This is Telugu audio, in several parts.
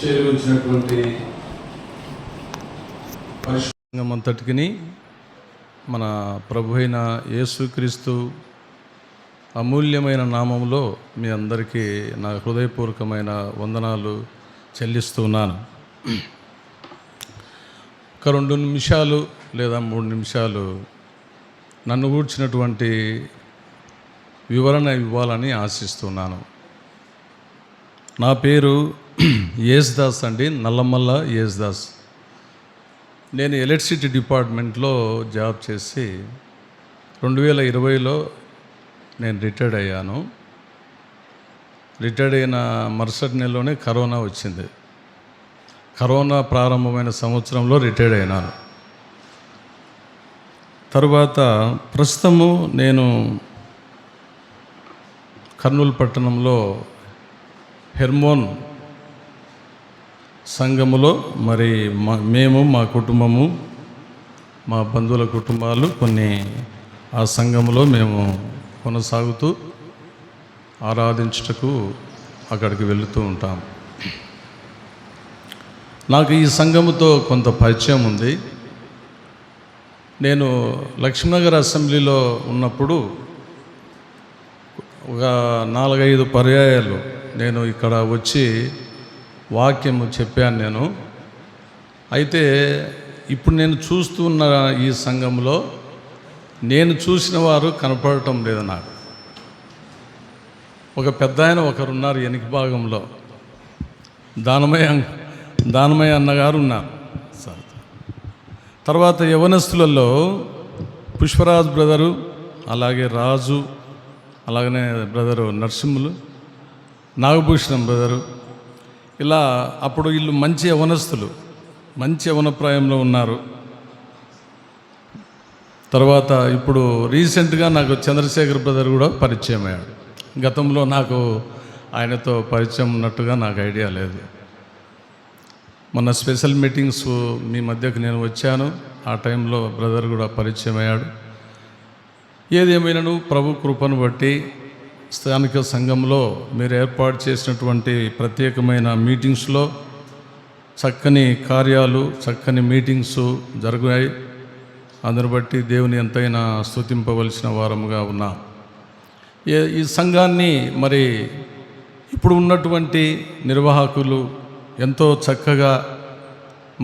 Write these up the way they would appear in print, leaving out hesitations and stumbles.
చేరువచ్చినటువంటి పరిశుద్ధంతటికి మన ప్రభు అయిన యేసుక్రీస్తు అమూల్యమైన నామంలో మీ అందరికీ నా హృదయపూర్వకమైన వందనాలు చెల్లిస్తున్నాను. ఒక 2 నిమిషాలు లేదా 3 నిమిషాలు నన్ను గూర్చినటువంటి వివరణ ఇవ్వాలని ఆశిస్తున్నాను. నా పేరు యేసుదాస్ అండి, నల్లమల్ల యేసుదాస్. నేను ఎలక్ట్రిసిటీ డిపార్ట్మెంట్లో జాబ్ చేసి 2020లో నేను రిటైర్డ్ అయ్యాను. రిటైర్డ్ అయిన మరుసటి నెలలోనే కరోనా వచ్చింది. కరోనా ప్రారంభమైన సంవత్సరంలో రిటైర్డ్ అయినాను. తరువాత ప్రస్తుతము నేను కర్నూలు పట్టణంలో హెర్మోన్ సంఘములో మరి మేము మా కుటుంబము మా బంధువుల కుటుంబాలు కొన్ని ఆ సంఘములో మేము కొనసాగుతూ ఆరాధించుటకు అక్కడికి వెళుతూ ఉంటాం. నాకు ఈ సంఘముతో కొంత పరిచయం ఉంది. నేను లక్ష్మీనగర్ అసెంబ్లీలో ఉన్నప్పుడు ఒక 4-5 పర్యాయాలు నేను ఇక్కడ వచ్చి వాక్యము చెప్పాను నేను. అయితే ఇప్పుడు నేను చూస్తున్న ఈ సంఘంలో నేను చూసిన వారు కనపడటం లేదు నాకు. ఒక పెద్ద ఆయన ఒకరున్నారు వెనక భాగంలో, దానమయ్య అన్నగారు ఉన్నారు. తర్వాత యవనస్తులలో పుష్పరాజు బ్రదరు, అలాగే రాజు, అలాగనే బ్రదరు నరసింహులు, నాగభూషణం బ్రదరు, ఇలా అప్పుడు వీళ్ళు మంచి యవనస్తులు, మంచి యవనప్రాయంలో ఉన్నారు. తర్వాత ఇప్పుడు రీసెంట్గా నాకు చంద్రశేఖర్ బ్రదర్ కూడా పరిచయం అయ్యాడు. గతంలో నాకు ఆయనతో పరిచయం ఉన్నట్టుగా నాకు ఐడియా లేదు. మొన్న స్పెషల్ మీటింగ్స్ మీ మధ్యకు నేను వచ్చాను, ఆ టైంలో బ్రదర్ కూడా పరిచయం అయ్యాడు. ఏదేమైనాను ప్రభు కృపను బట్టి స్థానిక సంఘంలో మీరు ఏర్పాటు చేసినటువంటి ప్రత్యేకమైన మీటింగ్స్లో చక్కని కార్యాలు, చక్కని మీటింగ్స్ జరిగాయి. అందును బట్టి దేవుని ఎంతైనా స్తుతింపవలసిన వారముగా ఉన్నాం. ఈ సంఘాన్ని మరి ఇప్పుడు ఉన్నటువంటి నిర్వాహకులు ఎంతో చక్కగా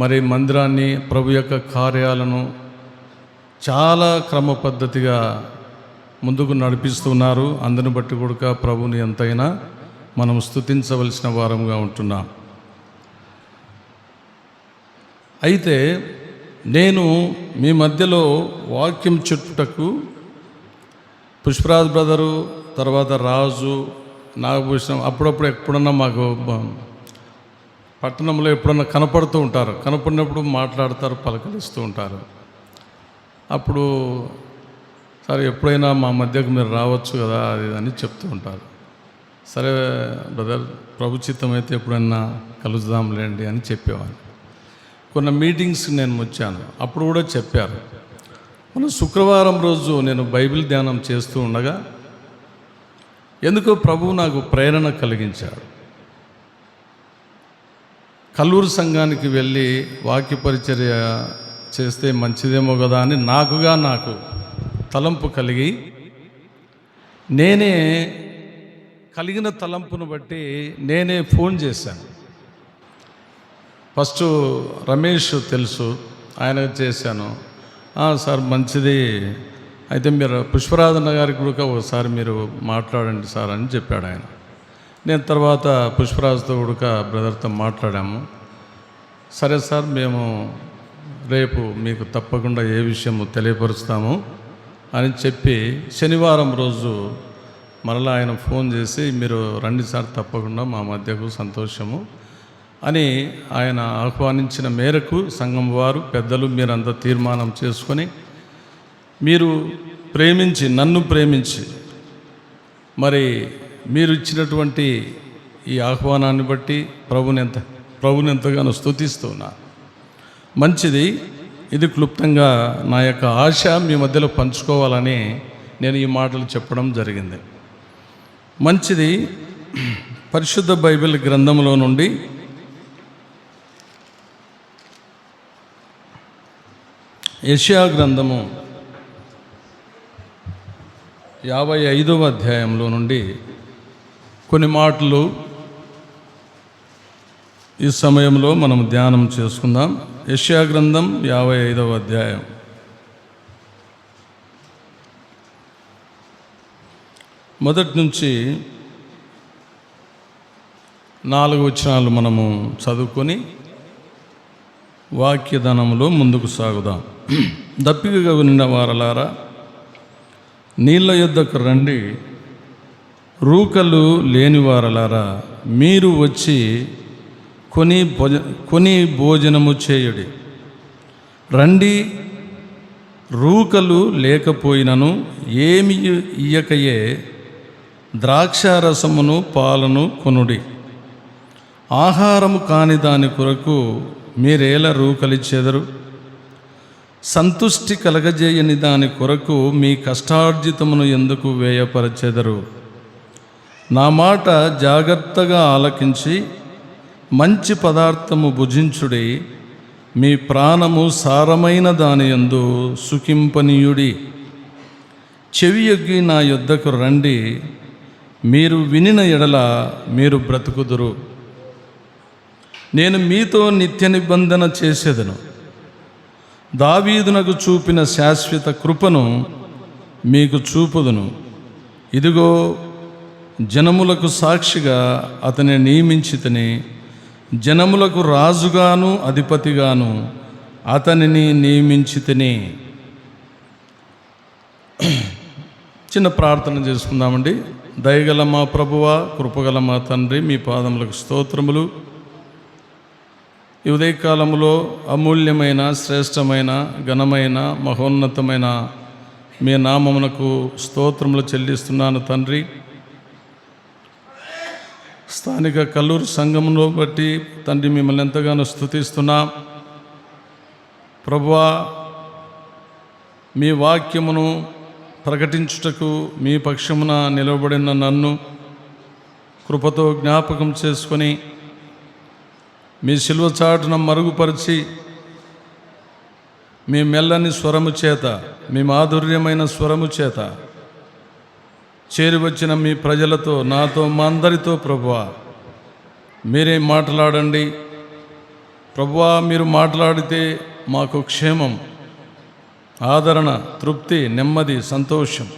మరి మందిరాన్ని, ప్రభు యొక్క కార్యాలను చాలా క్రమ పద్ధతిగా ముందుకు నడిపిస్తున్నారు. అందుని బట్టి కూడా ప్రభుని ఎంతైనా మనం స్తుతించవలసిన వారంగా ఉంటున్నాం. అయితే నేను మీ మధ్యలో వాక్యం చెప్పుటకు పుష్పరాజ్ బ్రదరు, తర్వాత రాజు, నాగభూషణం అప్పుడప్పుడు ఎప్పుడన్నా మాకు పట్టణంలో ఎప్పుడన్నా కనపడుతూ ఉంటారు. కనపడినప్పుడు మాట్లాడతారు, పలకలిస్తూ ఉంటారు. అప్పుడు సరే ఎప్పుడైనా మా మధ్యకు మీరు రావచ్చు కదా అది అని చెప్తూ ఉంటారు. సరే బ్రదర్, ప్రభు చిత్తం అయితే ఎప్పుడైనా కలుద్దాంలేండి అని చెప్పేవాడిని. కొన్ని మీటింగ్స్ నేను వచ్చాను, అప్పుడు కూడా చెప్పారు. మన శుక్రవారం రోజు నేను బైబిల్ ధ్యానం చేస్తూ ఉండగా ఎందుకో ప్రభువు నాకు ప్రేరణ కలిగించాడు. కల్లూరు సంఘానికి వెళ్ళి వాక్య పరిచర్య చేస్తే మంచిదేమో కదా అని నాకు తలంపు కలిగి, నేనే కలిగిన తలంపును బట్టి నేనే ఫోన్ చేశాను. ఫస్ట్ రమేష్ తెలుసు, ఆయనకు చేశాను. సార్ మంచిది, అయితే మీరు పుష్పరాధన గారికి కూడా ఒకసారి మీరు మాట్లాడండి సార్ అని చెప్పాడు ఆయన. నేను తర్వాత పుష్పరాజుతో కూడా బ్రదర్తో మాట్లాడాము. సరే సార్, మేము రేపు మీకు తప్పకుండా ఏ విషయము తెలియపరుస్తాము అని చెప్పి శనివారం రోజు మరలా ఆయన ఫోన్ చేసి మీరు రండి సార్, తప్పకుండా మా మధ్యకు సంతోషము అని ఆయన ఆహ్వానించిన మేరకు సంఘం వారు పెద్దలు మీరంతా తీర్మానం చేసుకొని మీరు నన్ను ప్రేమించి మరి మీరు ఇచ్చినటువంటి ఈ ఆహ్వానాన్ని బట్టి ప్రభుని ఎంతగానో స్తుతిస్తున్నా. మంచిది, ఇది క్లుప్తంగా నా యొక్క ఆశ మీ మధ్యలో పంచుకోవాలని నేను ఈ మాటలు చెప్పడం జరిగింది. మంచిది. పరిశుద్ధ బైబిల్ గ్రంథంలో నుండి యెషయా గ్రంథము 55వ అధ్యాయంలో నుండి కొన్ని మాటలు ఈ సమయంలో మనం ధ్యానం చేసుకుందాం. యెషయా గ్రంథం 55వ అధ్యాయం. మొదటి నుంచి 4 వచనాలు మనము చదువుకొని వాక్యధనంలో ముందుకు సాగుదాం. దప్పికగా ఉన్న వారలారా, నీళ్ళ యొద్దకు రండి, రూకలు లేని వారలారా, మీరు వచ్చి కొని భోజనము చేయుడి. రండి, రూకలు లేకపోయినను ఏమి ఇయ్యకయే ద్రాక్షారసమును పాలను కొనుడి. ఆహారము కాని దాని కొరకు మీరేలా రూకలిచ్చెదరు? సంతుష్టి కలగజేయని దాని కొరకు మీ కష్టార్జితమును ఎందుకు వ్యయపరచెదరు? నా మాట జాగ్రత్తగా ఆలకించి మంచి పదార్థము భుజించుడి. మీ ప్రాణము సారమైన దాని యందు సుఖింపనీయుడి. చెవియొగ్గి నా యొద్దకు రండి, మీరు వినిన ఎడల మీరు బ్రతుకుదురు. నేను మీతో నిత్య నిబంధన చేసేదను. దావీదునకు చూపిన శాశ్వత కృపను మీకు చూపుదును. ఇదిగో, జనములకు సాక్షిగా అతని నియమించితిని, జనములకు రాజుగాను అధిపతిగాను అతనిని నియమించితిని. చిన్న ప్రార్థన చేసుకుందామండి. దయగల మా ప్రభువా, కృపగల మా తండ్రి, మీ పాదములకు స్తోత్రములు. ఈ ఉదయకాలంలో అమూల్యమైన, శ్రేష్టమైన, ఘనమైన, మహోన్నతమైన మీ నామమునకు స్తోత్రములు చెల్లిస్తున్నాను తండ్రి. స్థానిక కల్లూరు సంఘమును బట్టి తండ్రి మిమ్మల్ని ఎంతగానో స్తుతిస్తున్నాం. ప్రభువా, మీ వాక్యమును ప్రకటించుటకు మీ పక్షమున నిలవబడిన నన్ను కృపతో జ్ఞాపకం చేసుకొని మీ శిలువ చాటున మరుగుపరిచి మీ మెల్లని స్వరము చేత, మీ మాధుర్యమైన స్వరము చేత చేరి వచ్చిన మీ ప్రజలతో, నాతో, మా అందరితో ప్రభువా మీరే మాట్లాడండి. ప్రభువా, మీరు మాట్లాడితే మాకు క్షేమం, ఆదరణ, తృప్తి, నెమ్మది, సంతోషం,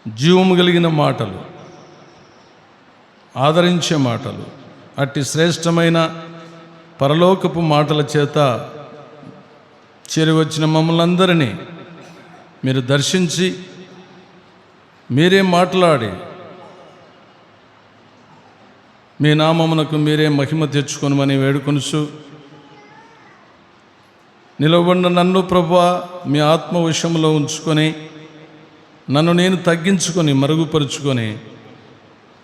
జీవము కలిగిన మాటలు, ఆదరించే మాటలు, అట్టి శ్రేష్టమైన పరలోకపు మాటల చేత చేరి వచ్చిన మమ్మల్ని అందరినీ మీరు దర్శించి మీరే మాట్లాడి మీ నామమునకు మీరే మహిమ తెచ్చుకొనమని వేడుకొనుచు, నిలవబడిన నన్ను ప్రభువా మీ ఆత్మ వశంలో ఉంచుకొని నన్ను నేను తగ్గించుకొని మరుగుపరుచుకొని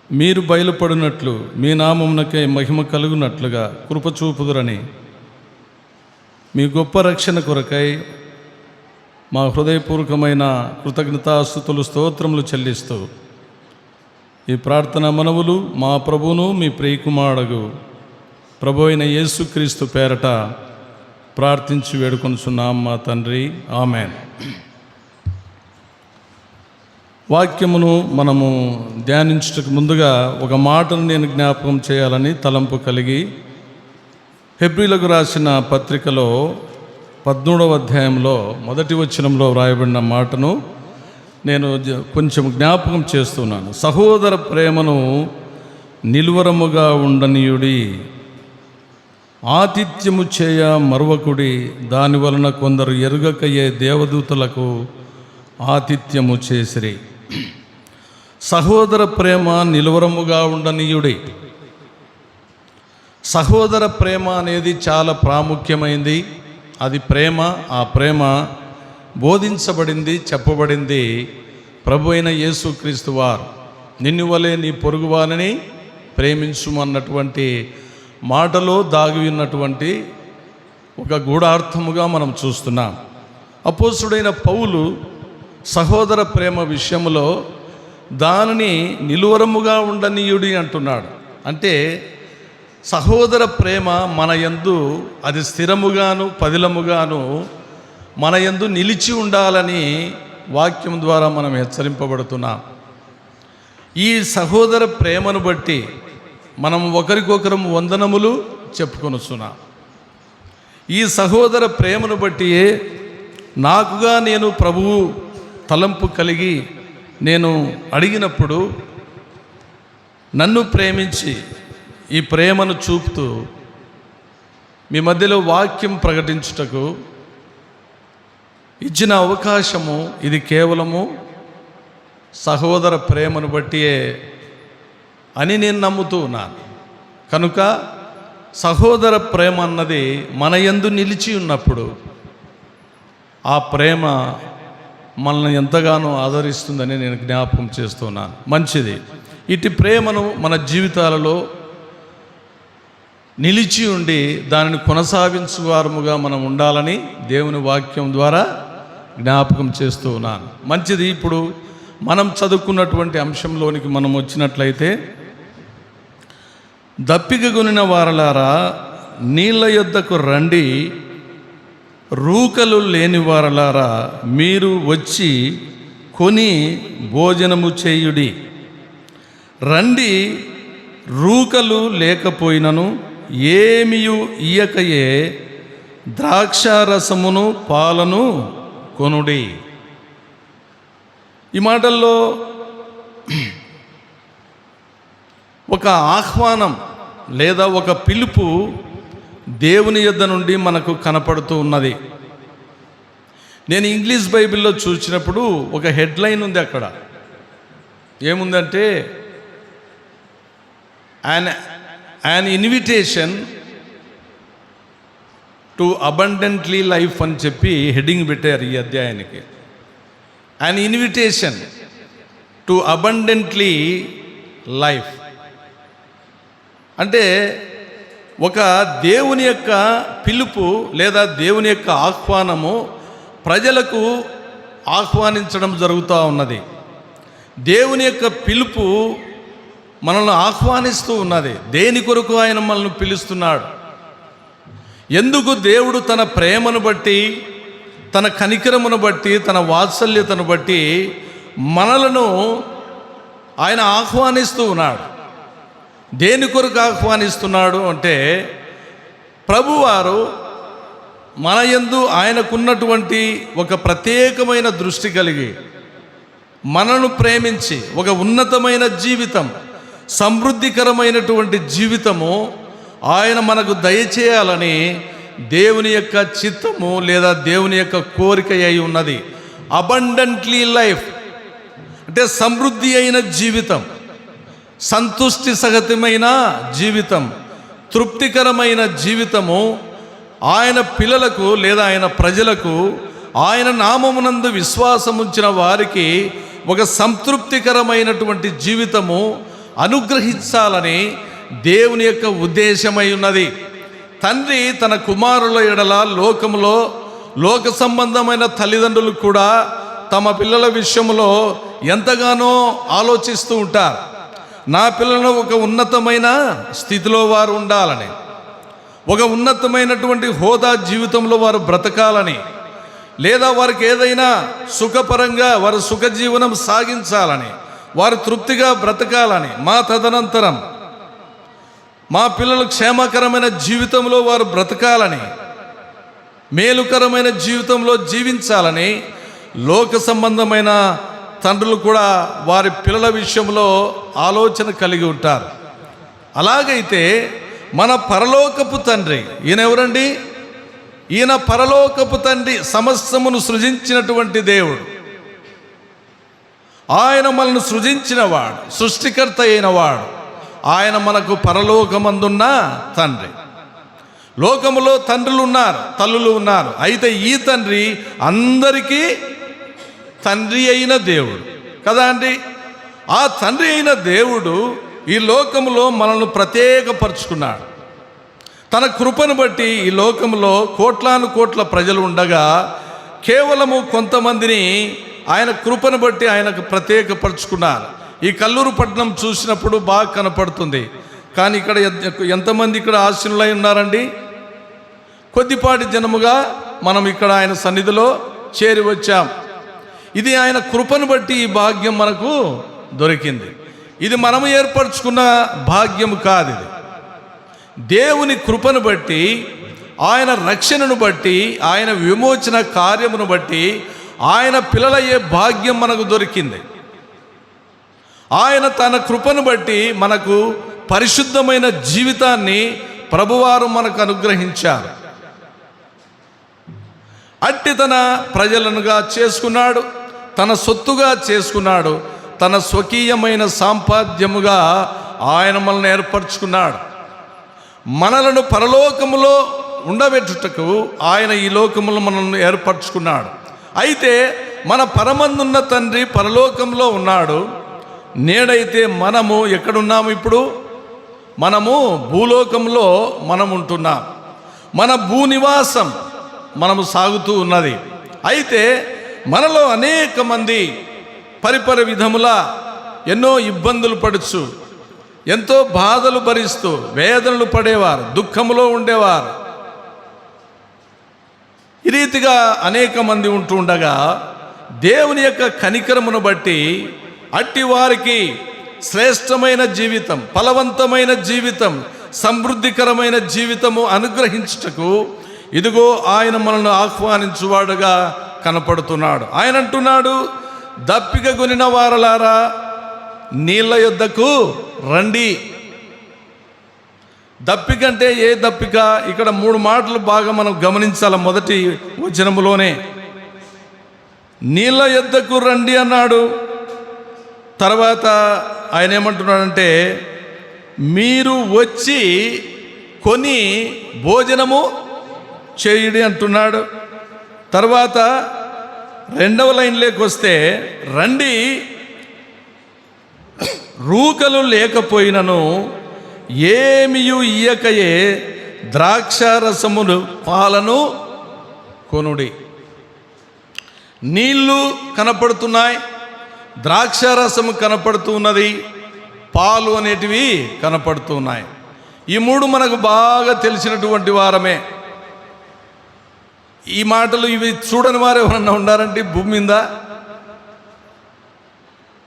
మీరు బయలుపడినట్లు మీ నామమునకే మహిమ కలుగునట్లుగా కృప చూపుదురని మీ గొప్ప రక్షణ కొరకై మా హృదయపూర్వకమైన కృతజ్ఞతాస్తుతులు, స్తోత్రములు చెల్లిస్తూ ఈ ప్రార్థన మనవులు మా ప్రభువును మీ ప్రియకుమారుడు ప్రభు అయిన యేసుక్రీస్తు పేరట ప్రార్థించి వేడుకొనుచున్నాం మా తండ్రి, ఆమేన్. వాక్యమును మనము ధ్యానించుటకు ముందుగా ఒక మాటను నేను జ్ఞాపకం చేయాలని తలంపు కలిగి హెబ్రీలకు రాసిన పత్రికలో 13వ అధ్యాయంలో 1వ వచనంలో వ్రాయబడిన మాటను నేను కొంచెం జ్ఞాపకం చేస్తున్నాను. సహోదర ప్రేమను నిలువరముగా ఉండనీయుడి, ఆతిథ్యము చేయ మరువకుడి, దాని వలన కొందరు ఎరుగకయ్యే దేవదూతలకు ఆతిథ్యము చేసిరి. సహోదర ప్రేమ నిలువరముగా ఉండనీయుడి. సహోదర ప్రేమ అనేది చాలా ప్రాముఖ్యమైంది. అది ప్రేమ, ఆ ప్రేమ బోధించబడింది, చెప్పబడింది ప్రభు అయిన యేసుక్రీస్తు వారు. నిన్ను వలె నీ పొరుగువారిని ప్రేమించుమన్నటువంటి మాటలో దాగి ఉన్నటువంటి ఒక గూఢార్థముగా మనం చూస్తున్నాం. అపోస్తుడైన పౌలు సహోదర ప్రేమ విషయంలో దానిని నిలువరముగా ఉండనీయుడి అంటున్నాడు. అంటే సహోదర ప్రేమ మన యందు అది స్థిరముగాను పదిలముగాను మన యందు నిలిచి ఉండాలని వాక్యం ద్వారా మనం హెచ్చరింపబడుతున్నాం. ఈ సహోదర ప్రేమను బట్టి మనం ఒకరికొకరు వందనములు చెప్పుకొనుచున్నాం. ఈ సహోదర ప్రేమను బట్టి నాకుగా నేను ప్రభువు తలంపు కలిగి నేను అడిగినప్పుడు నన్ను ప్రేమించి ఈ ప్రేమను చూపుతూ మీ మధ్యలో వాక్యం ప్రకటించుటకు ఇచ్చిన అవకాశము ఇది కేవలము సహోదర ప్రేమను బట్టియే అని నేను నమ్ముతూ ఉన్నాను. కనుక సహోదర ప్రేమ అన్నది మన యందు నిలిచి ఉన్నప్పుడు ఆ ప్రేమ మనల్ని ఎంతగానో ఆదరిస్తుందని నేను జ్ఞాపకం చేస్తున్నాను. మంచిది. ఇటు ప్రేమను మన జీవితాలలో నిలిచి ఉండి దానిని కొనసాగించువారముగా మనం ఉండాలని దేవుని వాక్యం ద్వారా జ్ఞాపకం చేస్తూ ఉన్నాను. మంచిది. ఇప్పుడు మనం చదువుకున్నటువంటి అంశంలోనికి మనం వచ్చినట్లయితే, దప్పిక కొనిన వారలారా నీళ్ళ యొద్దకు రండి, రూకలు లేని వారలారా మీరు వచ్చి కొని భోజనము చేయుడి. రండి, రూకలు లేకపోయినను ఏమియు ఇయ్యకయే ద్రాక్షారసమును పాలను కొనుడి. ఈ మాటల్లో ఒక ఆహ్వానం లేదా ఒక పిలుపు దేవుని యొద్ద నుండి మనకు కనపడుతూ ఉన్నది. నేను ఇంగ్లీష్ బైబిల్లో చూసినప్పుడు ఒక హెడ్లైన్ ఉంది. అక్కడ ఏముందంటే an invitation to abundantly life అని చెప్పి హెడ్డింగ్ పెట్టారు ఈ అధ్యాయానికి. an invitation to abundantly life అంటే ఒక దేవుని యొక్క పిలుపు లేదా దేవుని యొక్క ఆహ్వానము ప్రజలకు ఆహ్వానించడం జరుగుతూ ఉన్నది. దేవుని యొక్క పిలుపు మనల్ని ఆహ్వానిస్తూ ఉన్నది. దేని కొరకు ఆయన మనల్ని పిలుస్తున్నాడు? ఎందుకు దేవుడు తన ప్రేమను బట్టి, తన కనికరమును బట్టి, తన వాత్సల్యతను బట్టి మనలను ఆయన ఆహ్వానిస్తూ ఉన్నాడు? దేని కొరకు ఆహ్వానిస్తున్నాడు అంటే, ప్రభువారు మన యందు ఆయనకున్నటువంటి ఒక ప్రత్యేకమైన దృష్టి కలిగి మనను ప్రేమించి ఒక ఉన్నతమైన జీవితం, సమృద్ధికరమైనటువంటి జీవితము ఆయన మనకు దయచేయాలని దేవుని యొక్క చిత్తము లేదా దేవుని యొక్క కోరిక అయి ఉన్నది. అబండెంట్లీ లైఫ్ అంటే సమృద్ధి అయిన జీవితం, సంతుష్టి సహితమైన జీవితం, తృప్తికరమైన జీవితము ఆయన పిల్లలకు లేదా ఆయన ప్రజలకు, ఆయన నామమునందు విశ్వాసం ఉంచిన వారికి ఒక సంతృప్తికరమైనటువంటి జీవితము అనుగ్రహించాలని దేవుని యొక్క ఉద్దేశమై ఉన్నది. తండ్రి తన కుమారుల ఎడల లోకములో లోక సంబంధమైన తల్లిదండ్రులు కూడా తమ పిల్లల విషయంలో ఎంతగానో ఆలోచిస్తూ ఉంటారు. నా పిల్లలను ఒక ఉన్నతమైన స్థితిలో వారు ఉండాలని, ఒక ఉన్నతమైనటువంటి హోదా జీవితంలో వారు బ్రతకాలని, లేదా వారికి ఏదైనా సుఖపరంగా వారు సుఖజీవనం సాగించాలని, వారు తృప్తిగా బ్రతకాలని, మా తదనంతరం మా పిల్లలు క్షేమకరమైన జీవితంలో వారు బ్రతకాలని, మేలుకరమైన జీవితంలో జీవించాలని లోక సంబంధమైన తండ్రులు కూడా వారి పిల్లల విషయంలో ఆలోచన కలిగి ఉంటారు. అలాగైతే మన పరలోకపు తండ్రి ఈయన ఎవరండి? ఈయన పరలోకపు తండ్రి, సమస్తమును సృజించినటువంటి దేవుడు. ఆయన మనల్ని సృజించినవాడు, సృష్టికర్త అయినవాడు. ఆయన మనకు పరలోకమందున్న తండ్రి. లోకములో తండ్రులు ఉన్నారు, తల్లులు ఉన్నారు. అయితే ఈ తండ్రి అందరికీ తండ్రి అయిన దేవుడు కదా అండి. ఆ తండ్రి అయిన దేవుడు ఈ లోకములో మనల్ని ప్రత్యేకపరుచుకున్నాడు. తన కృపను బట్టి ఈ లోకంలో కోట్లాను కోట్ల ప్రజలు ఉండగా కేవలము కొంతమందిని ఆయన కృపను బట్టి ఆయనకు ప్రత్యేకపరుచుకున్నారు. ఈ కల్లూరు పట్టణం చూసినప్పుడు బాగా కనపడుతుంది. కానీ ఇక్కడ ఎంతమంది ఇక్కడ ఆశీనులై ఉన్నారండి? కొద్దిపాటి జనముగా మనం ఇక్కడ ఆయన సన్నిధిలో చేరి వచ్చాం. ఇది ఆయన కృపను బట్టి ఈ భాగ్యం మనకు దొరికింది. ఇది మనము ఏర్పరచుకున్న భాగ్యము కాదు. ఇది దేవుని కృపను బట్టి, ఆయన రక్షణను బట్టి, ఆయన విమోచన కార్యమును బట్టి, ఆయన పిల్లలయ్యే భాగ్యం మనకు దొరికింది. ఆయన తన కృపను బట్టి మనకు పరిశుద్ధమైన జీవితాన్ని ప్రభువారు మనకు అనుగ్రహించారు. అట్టి తన ప్రజలనుగా చేసుకున్నాడు, తన సొత్తుగా చేసుకున్నాడు, తన స్వకీయమైన సాంపాద్యముగా ఆయన మనల్ని ఏర్పరచుకున్నాడు. మనలను పరలోకములో ఉండబెట్టుటకు ఆయన ఈ లోకములో మనల్ని ఏర్పరచుకున్నాడు. అయితే మన పరమందున్న తండ్రి పరలోకంలో ఉన్నాడు. నేడైతే మనము ఎక్కడున్నాము? ఇప్పుడు మనము భూలోకంలో మనం ఉంటున్నాం. మన భూనివాసం మనము సాగుతూ ఉన్నది. అయితే మనలో అనేక మంది పరిపర విధముల ఎన్నో ఇబ్బందులు పడుచు, ఎంతో బాధలు భరిస్తూ వేదనలు పడేవారు, దుఃఖములో ఉండేవారు. ఈ రీతిగా అనేక మంది ఉంటూ ఉండగా దేవుని యొక్క కనికరమును బట్టి అట్టి వారికి శ్రేష్టమైన జీవితం, ఫలవంతమైన జీవితం, సమృద్ధికరమైన జీవితము అనుగ్రహించుటకు ఇదిగో ఆయన మనల్ని ఆహ్వానించువాడుగా కనపడుతున్నాడు. ఆయన అంటున్నాడు, దప్పిక కొనిన వారలారా నీళ్ళ యొద్దకు రండి. దప్పిక అంటే ఏ దప్పిక? ఇక్కడ 3 మాటలు బాగా మనం గమనించాలి. మొదటి వచనములోనే నీళ్ళ యొద్దకు రండి అన్నాడు. తర్వాత ఆయన ఏమంటున్నాడంటే, మీరు వచ్చి కొని భోజనము చేయుడి అంటున్నాడు. తర్వాత 2వ లైన్లోకి వస్తే, రండి రూకలు లేకపోయినను ఏమియు ఇయ్యకయే ద్రాక్షారసమును పాలను కొనుడి. నీళ్ళు కనపడుతున్నాయి, ద్రాక్షారసము కనపడుతున్నది, పాలు అనేటివి కనపడుతున్నాయి. ఈ 3 మనకు బాగా తెలిసినటువంటి వారమే. ఈ మాటలు ఇవి చూడని వారు ఎవరన్నా ఉన్నారంటే భూమి మీద?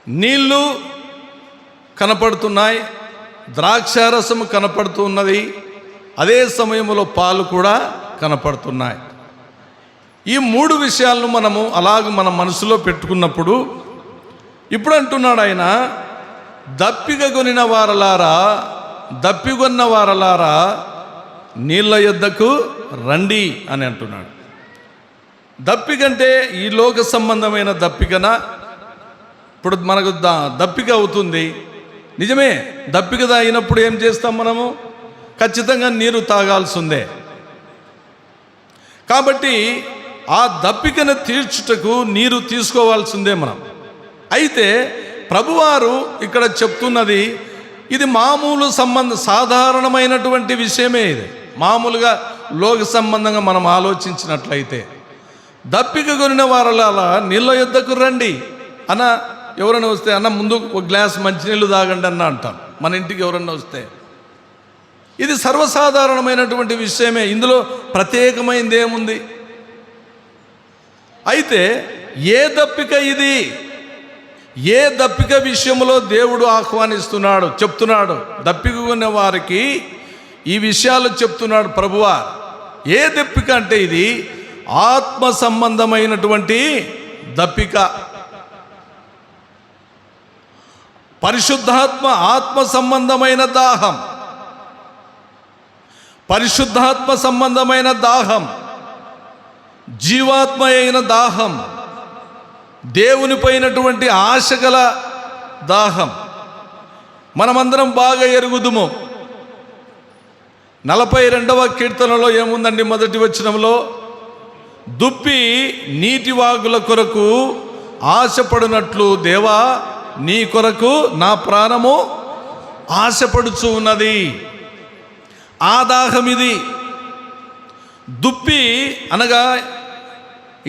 నీళ్ళు కనపడుతున్నాయి, ద్రాక్షారసము కనపడుతున్నది, అదే సమయంలో పాలు కూడా కనపడుతున్నాయి. ఈ 3 విషయాలను మనము అలాగ మన మనసులో పెట్టుకున్నప్పుడు ఇప్పుడు అంటున్నాడు ఆయన, దప్పిక కొనిన వారలారా, దప్పికొన్న వారలారా నీళ్ళ యొద్దకు రండి అని అంటున్నాడు. దప్పికంటే ఈ లోక సంబంధమైన దప్పికన? ఇప్పుడు మనకు దప్పిక అవుతుంది, నిజమే. దప్పిక అయినప్పుడు ఏం చేస్తాం మనము? ఖచ్చితంగా నీరు తాగాల్సిందే. కాబట్టి ఆ దప్పికను తీర్చుటకు నీరు తీసుకోవాల్సిందే మనం. అయితే ప్రభువారు ఇక్కడ చెప్తున్నది ఇది మామూలు సాధారణమైనటువంటి విషయమే. ఇది మామూలుగా లోక సంబంధంగా మనం ఆలోచించినట్లయితే, దప్పిక కొనిన వారలా నీళ్ళ యొద్దకు రండి అన్న. ఎవరైనా వస్తే, అన్న ముందు ఒక గ్లాస్ మంచినీళ్ళు తాగండి అన్న అంటాం మన ఇంటికి ఎవరన్నా వస్తే. ఇది సర్వసాధారణమైనటువంటి విషయమే, ఇందులో ప్రత్యేకమైనది ఏముంది? అయితే ఏ దప్పిక ఇది? ఏ దప్పిక విషయంలో దేవుడు ఆహ్వానిస్తున్నాడు, చెప్తున్నాడు? దప్పిక కొన్న వారికి ఈ విషయాలు చెప్తున్నాడు ప్రభువా. ఏ దప్పిక అంటే ఇది ఆత్మ సంబంధమైనటువంటి దప్పిక. పరిశుద్ధాత్మ ఆత్మ సంబంధమైన దాహం, పరిశుద్ధాత్మ సంబంధమైన దాహం, జీవాత్మ అయిన దాహం, దేవునిపైనటువంటి ఆశ గల దాహం మనమందరం బాగా ఎరుగుదుము. 42వ కీర్తనలో ఏముందండి? మొదటి వచనంలో, దుప్పి నీటి వాగుల కొరకు ఆశపడినట్లు దేవా నీ కొరకు నా ప్రాణము ఆశపడుచు ఉన్నది. ఆ దాహం ఇది. దుప్పి అనగా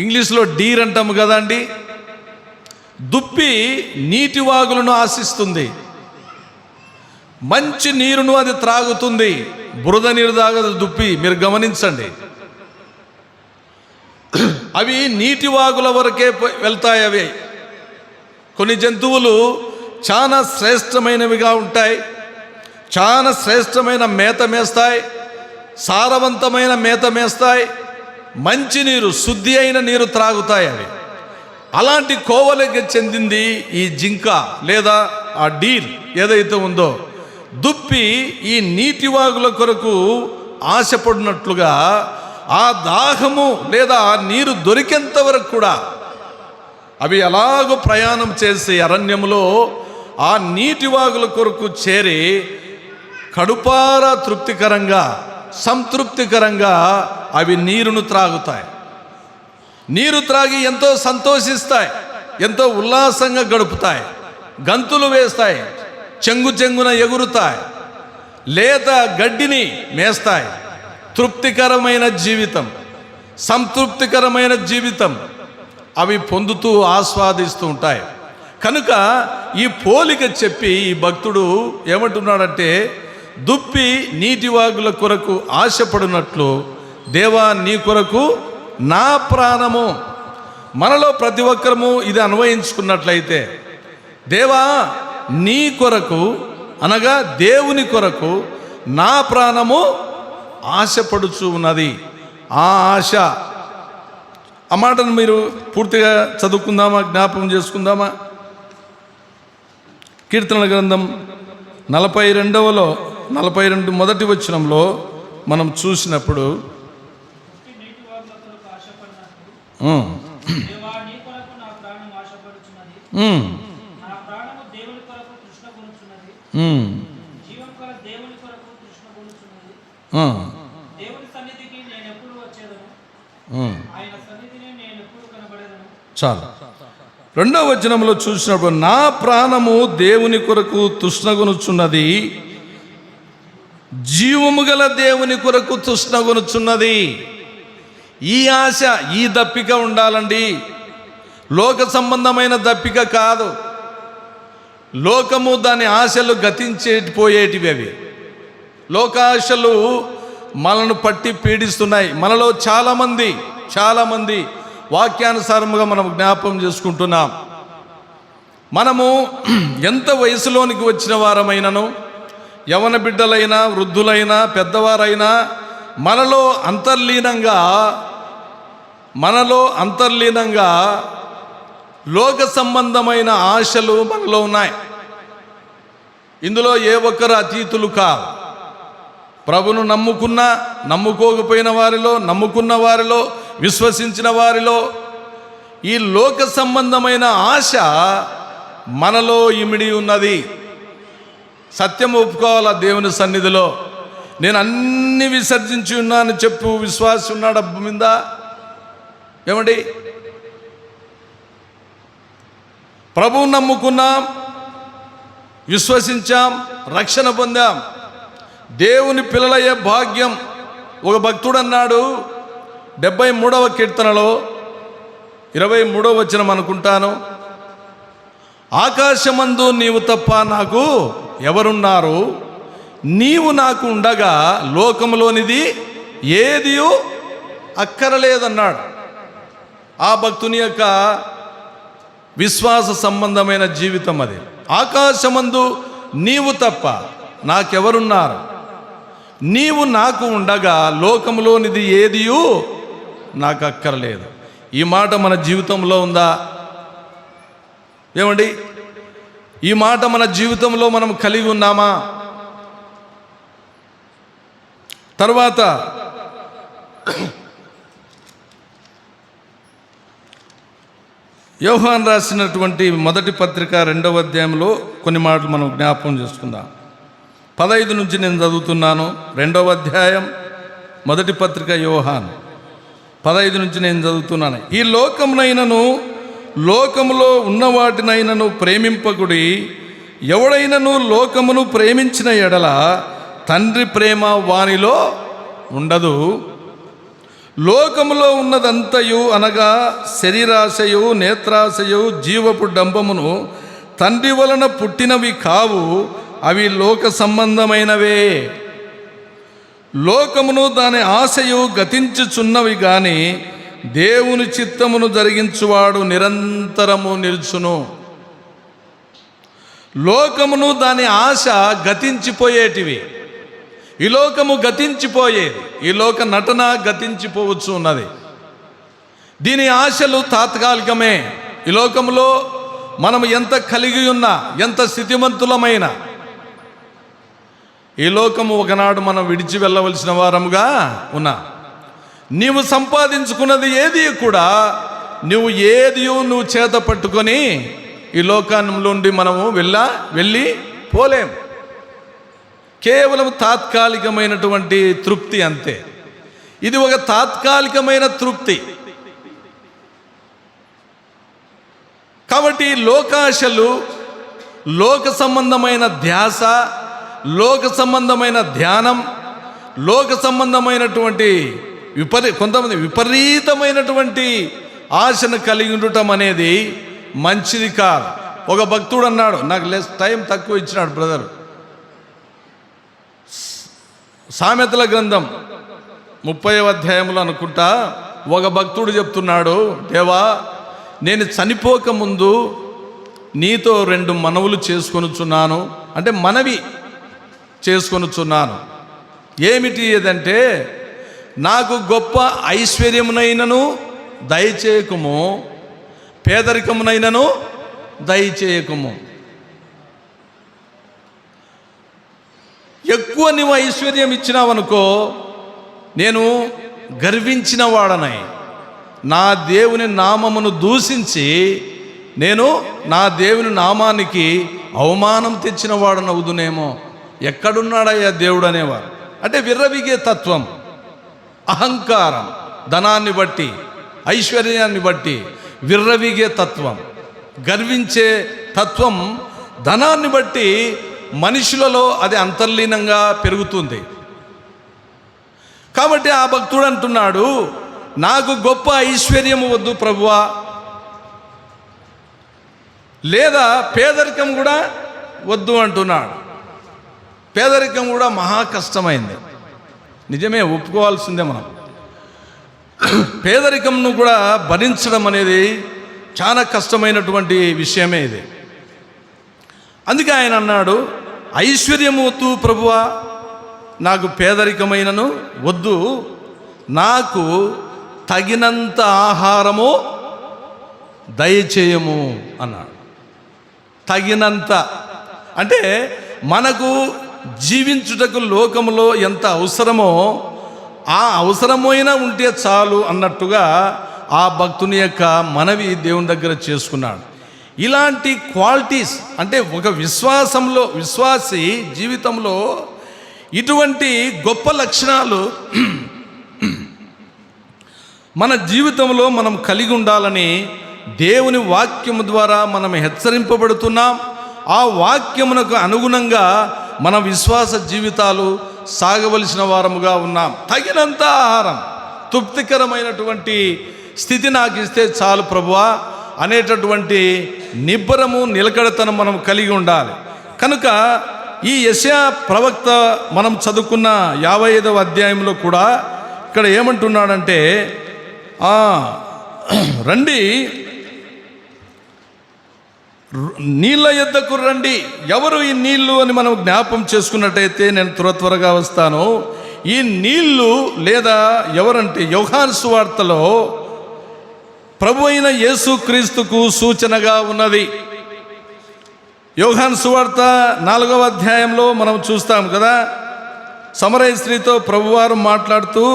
ఇంగ్లీష్లో డీర్ అంటాము కదండి. దుప్పి నీటి వాగులను ఆశిస్తుంది. మంచి నీరును అది త్రాగుతుంది, బురద నీరు తాగదు దుప్పి. మీరు గమనించండి, అవి నీటి వాగుల వరకే వెళ్తాయి. అవి కొన్ని జంతువులు చాలా శ్రేష్టమైనవిగా ఉంటాయి, చాలా శ్రేష్టమైన మేత మేస్తాయి, సారవంతమైన మేత మేస్తాయి, మంచి నీరు, శుద్ధి అయిన నీరు త్రాగుతాయి అవి. అలాంటి కోవలకి చెందింది ఈ జింక లేదా ఆ డీర్ ఏదైతే ఉందో. దుప్పి ఈ నీటి వాగుల కొరకు ఆశపడినట్లుగా ఆ దాహము లేదా ఆ నీరు దొరికేంత వరకు కూడా అవి ఎలాగో ప్రయాణం చేసి అరణ్యములో ఆ నీటి వాగుల కొరకు చేరి కడుపారా తృప్తికరంగా, సంతృప్తికరంగా అవి నీరును త్రాగుతాయి. నీరు త్రాగి ఎంతో సంతోషిస్తాయి, ఎంతో ఉల్లాసంగా గడుపుతాయి, గంతులు వేస్తాయి, చెంగు చెంగున ఎగురుతాయి, లేత గడ్డిని మేస్తాయి. తృప్తికరమైన జీవితం, సంతృప్తికరమైన జీవితం అవి పొందుతూ ఆస్వాదిస్తూ ఉంటాయి. కనుక ఈ పోలిక చెప్పి ఈ భక్తుడు ఏమంటున్నాడంటే, దుప్పి నీటి వాగుల కొరకు ఆశపడినట్లు దేవా నీ కొరకు నా ప్రాణము. మనలో ప్రతి ఒక్కరము ఇది అన్వయించుకున్నట్లయితే, దేవా నీ కొరకు అనగా దేవుని కొరకు నా ప్రాణము ఆశపడుచు ఉన్నది. ఆ ఆశ, ఆ మాటను మీరు పూర్తిగా చదువుకుందామా, జ్ఞాపకం చేసుకుందామా? కీర్తనల గ్రంథం 42 మొదటి వచనంలో మనం చూసినప్పుడు చాలు. 2వ వచనంలో చూసినప్పుడు నా ప్రాణము దేవుని కొరకు తృష్ణగొనుచున్నది, జీవము గల దేవుని కొరకు తృష్ణగొనుచున్నది. ఈ ఆశ, ఈ దప్పిక ఉండాలండి. లోక సంబంధమైన దప్పిక కాదు. లోకము దాని ఆశలు గతించేటిపోయేటివి అవి. లోకాశలు మనను పట్టి పీడిస్తున్నాయి. మనలో చాలామంది వాక్యానుసారముగా మనం జ్ఞాపకం చేసుకుంటున్నాం. మనము ఎంత వయసులోనికి వచ్చిన వారమైనను, యవన బిడ్డలైనా, వృద్ధులైనా, పెద్దవారైనా మనలో అంతర్లీనంగా లోక సంబంధమైన ఆశలు మనలో ఉన్నాయి. ఇందులో ఏ ఒక్కరు అతీతులు కాదు. ప్రభును నమ్ముకోకపోయిన వారిలో, నమ్ముకున్న వారిలో, విశ్వసించిన వారిలో ఈ లోక సంబంధమైన ఆశ మనలో ఇమిడి ఉన్నది. సత్యం ఒప్పుకోవాలా దేవుని సన్నిధిలో. నేను అన్ని విసర్జించి ఉన్నాను చెప్పు విశ్వాసం ఉన్నాడు డబ్బు మీద. ఏమండి, ప్రభువుని నమ్ముకున్నాం, విశ్వసించాం, రక్షణ పొందాం, దేవుని పిల్లలయ్యే భాగ్యం. ఒక భక్తుడు అన్నాడు 73వ కీర్తనలో 23వ వచనం అనుకుంటాను, ఆకాశమందు నీవు తప్ప నాకు ఎవరున్నారు, నీవు నాకు ఉండగా లోకములోనిది ఏది అక్కరలేదన్నాడు. ఆ భక్తుని యొక్క విశ్వాస సంబంధమైన జీవితం అది. ఆకాశమందు నీవు తప్ప నాకెవరున్నారు, నీవు నాకు ఉండగా లోకములోనిది ఏది నాకు అక్కర్లేదు. ఈ మాట మన జీవితంలో ఉందా? ఏమండి, ఈ మాట మన జీవితంలో మనం కలిగి ఉన్నామా? తర్వాత యోహాను రాసినటువంటి మొదటి పత్రిక 2వ అధ్యాయంలో కొన్ని మాటలు మనం జ్ఞాపకం చేసుకుందాం. 15 నుంచి నేను చదువుతున్నాను. 2వ అధ్యాయం మొదటి పత్రిక యోహాను 15 నుంచి నేను చదువుతున్నాను. ఈ లోకమునైనను లోకములో ఉన్న వాటినైనను ప్రేమింపకుడి. ఎవడైనను లోకమును ప్రేమించిన ఎడల తండ్రి ప్రేమ వానిలో ఉండదు. లోకములో ఉన్నదంతయు అనగా శరీరాశయు, నేత్రాశయు, జీవపు డంబమును తండ్రి వలన పుట్టినవి కావు, అవి లోక సంబంధమైనవే. లోకమును దాని ఆశయు గతించుచున్నవి గాని దేవుని చిత్తమును జరిగించువాడు నిరంతరము నిలుచును. లోకమును దాని ఆశ గతించిపోయేటివి. ఈ లోకము గతించిపోయేది. ఈ లోక నటన గతించిపోవచ్చు ఉన్నది. దీని ఆశలు తాత్కాలికమే. ఈ లోకంలో మనం ఎంత కలిగి ఉన్నా, ఎంత స్థితిమంతులమైన, ఈ లోకము ఒకనాడు మనం విడిచి వెళ్ళవలసిన వారముగా ఉన్నా. నీవు సంపాదించుకున్నది ఏది కూడా నువ్వు చేత పట్టుకొని ఈ లోకంలోండి మనము వెళ్ళి పోలేం. కేవలం తాత్కాలికమైనటువంటి తృప్తి అంతే. ఇది ఒక తాత్కాలికమైన తృప్తి. కాబట్టి లోకాశలు, లోక సంబంధమైన ధ్యాస, లోక సంబంధమైన ధ్యానం, లోక సంబంధమైనటువంటి కొంతమంది విపరీతమైనటువంటి ఆశను కలిగి ఉండటం అనేది మంచిది కాదు. ఒక భక్తుడు అన్నాడు, నాకు టైం తక్కువ ఇచ్చినాడు బ్రదర్. సామెతల గ్రంథం 30వ అధ్యాయంలో అనుకుంటా ఒక భక్తుడు చెప్తున్నాడు, దేవా, నేను చనిపోకముందు నీతో 2 మనవులు చేసుకొనుచున్నాను. అంటే మనవి చేసుకొనుచున్నాను. ఏమిటి ఏదంటే, నాకు గొప్ప ఐశ్వర్యమునైనను దయచేయకుము, పేదరికమునైనను దయచేయకుము. ఎక్కువ నువ్వు ఐశ్వర్యం ఇచ్చినావనుకో, నేను గర్వించిన వాడనై నా దేవుని నామమును దూషించి నేను నా దేవుని నామానికి అవమానం తెచ్చిన వాడనవుదునేమో. ఎక్కడున్నాడయ్యా దేవుడు అనేవారు. అంటే విర్రవిగే తత్వం, అహంకారం, ధనాన్ని బట్టి, ఐశ్వర్యాన్ని బట్టి విర్రవిగే తత్వం, గర్వించే తత్వం, ధనాన్ని బట్టి మనుషులలో అది అంతర్లీనంగా పెరుగుతుంది. కాబట్టి ఆ భక్తుడు అంటున్నాడు, నాకు గొప్ప ఐశ్వర్యము వద్దు ప్రభువా, లేదా పేదరికం కూడా వద్దు అంటున్నాడు. పేదరికం కూడా మహా కష్టమైంది. నిజమే, ఒప్పుకోవాల్సిందే మనం. పేదరికంను కూడా భరించడం అనేది చాలా కష్టమైనటువంటి విషయమే ఇది. అందుకే ఆయన అన్నాడు, ఐశ్వర్యము వద్దు ప్రభువా, నాకు పేదరికమైనను వద్దు, నాకు తగినంత ఆహారము దయచేయము అన్నాడు. తగినంత అంటే మనకు జీవించుటకు లోకములో ఎంత అవసరమో ఆ అవసరమైన ఉంటే చాలు అన్నట్టుగా ఆ భక్తుని యొక్క మనవి దేవుని దగ్గర చేసుకున్నాడు. ఇలాంటి క్వాలిటీస్ అంటే ఒక విశ్వాసి జీవితంలో ఇటువంటి గొప్ప లక్షణాలు మన జీవితంలో మనం కలిగి ఉండాలని దేవుని వాక్యము ద్వారా మనం హెచ్చరింపబడుతున్నాం. ఆ వాక్యమునకు అనుగుణంగా మన విశ్వాస జీవితాలు సాగవలసిన వారముగా ఉన్నాం. తగినంత ఆహారం, తృప్తికరమైనటువంటి స్థితి నాకు ఇస్తే చాలు ప్రభువా అనేటటువంటి నిబ్బరము, నిలకడతనం మనం కలిగి ఉండాలి. కనుక ఈ యెషయా ప్రవక్త మనం చదువుకున్న 55వ అధ్యాయంలో కూడా ఇక్కడ ఏమంటున్నాడంటే, రండి, నీళ్ళ యొద్దకు రండి. ఎవరు ఈ నీళ్లు అని మనం జ్ఞాపం చేసుకున్నట్టయితే నేను త్వరగా వస్తాను. ఈ నీళ్లు లేదా ఎవరంటే యోహాను సువార్తలో ప్రభు అయిన యేసుక్రీస్తుకు సూచనగా ఉన్నది. యోహాను సువార్త 4వ అధ్యాయంలో మనం చూస్తాం కదా, సమరయ స్త్రీతో ప్రభువారు మాట్లాడుతూ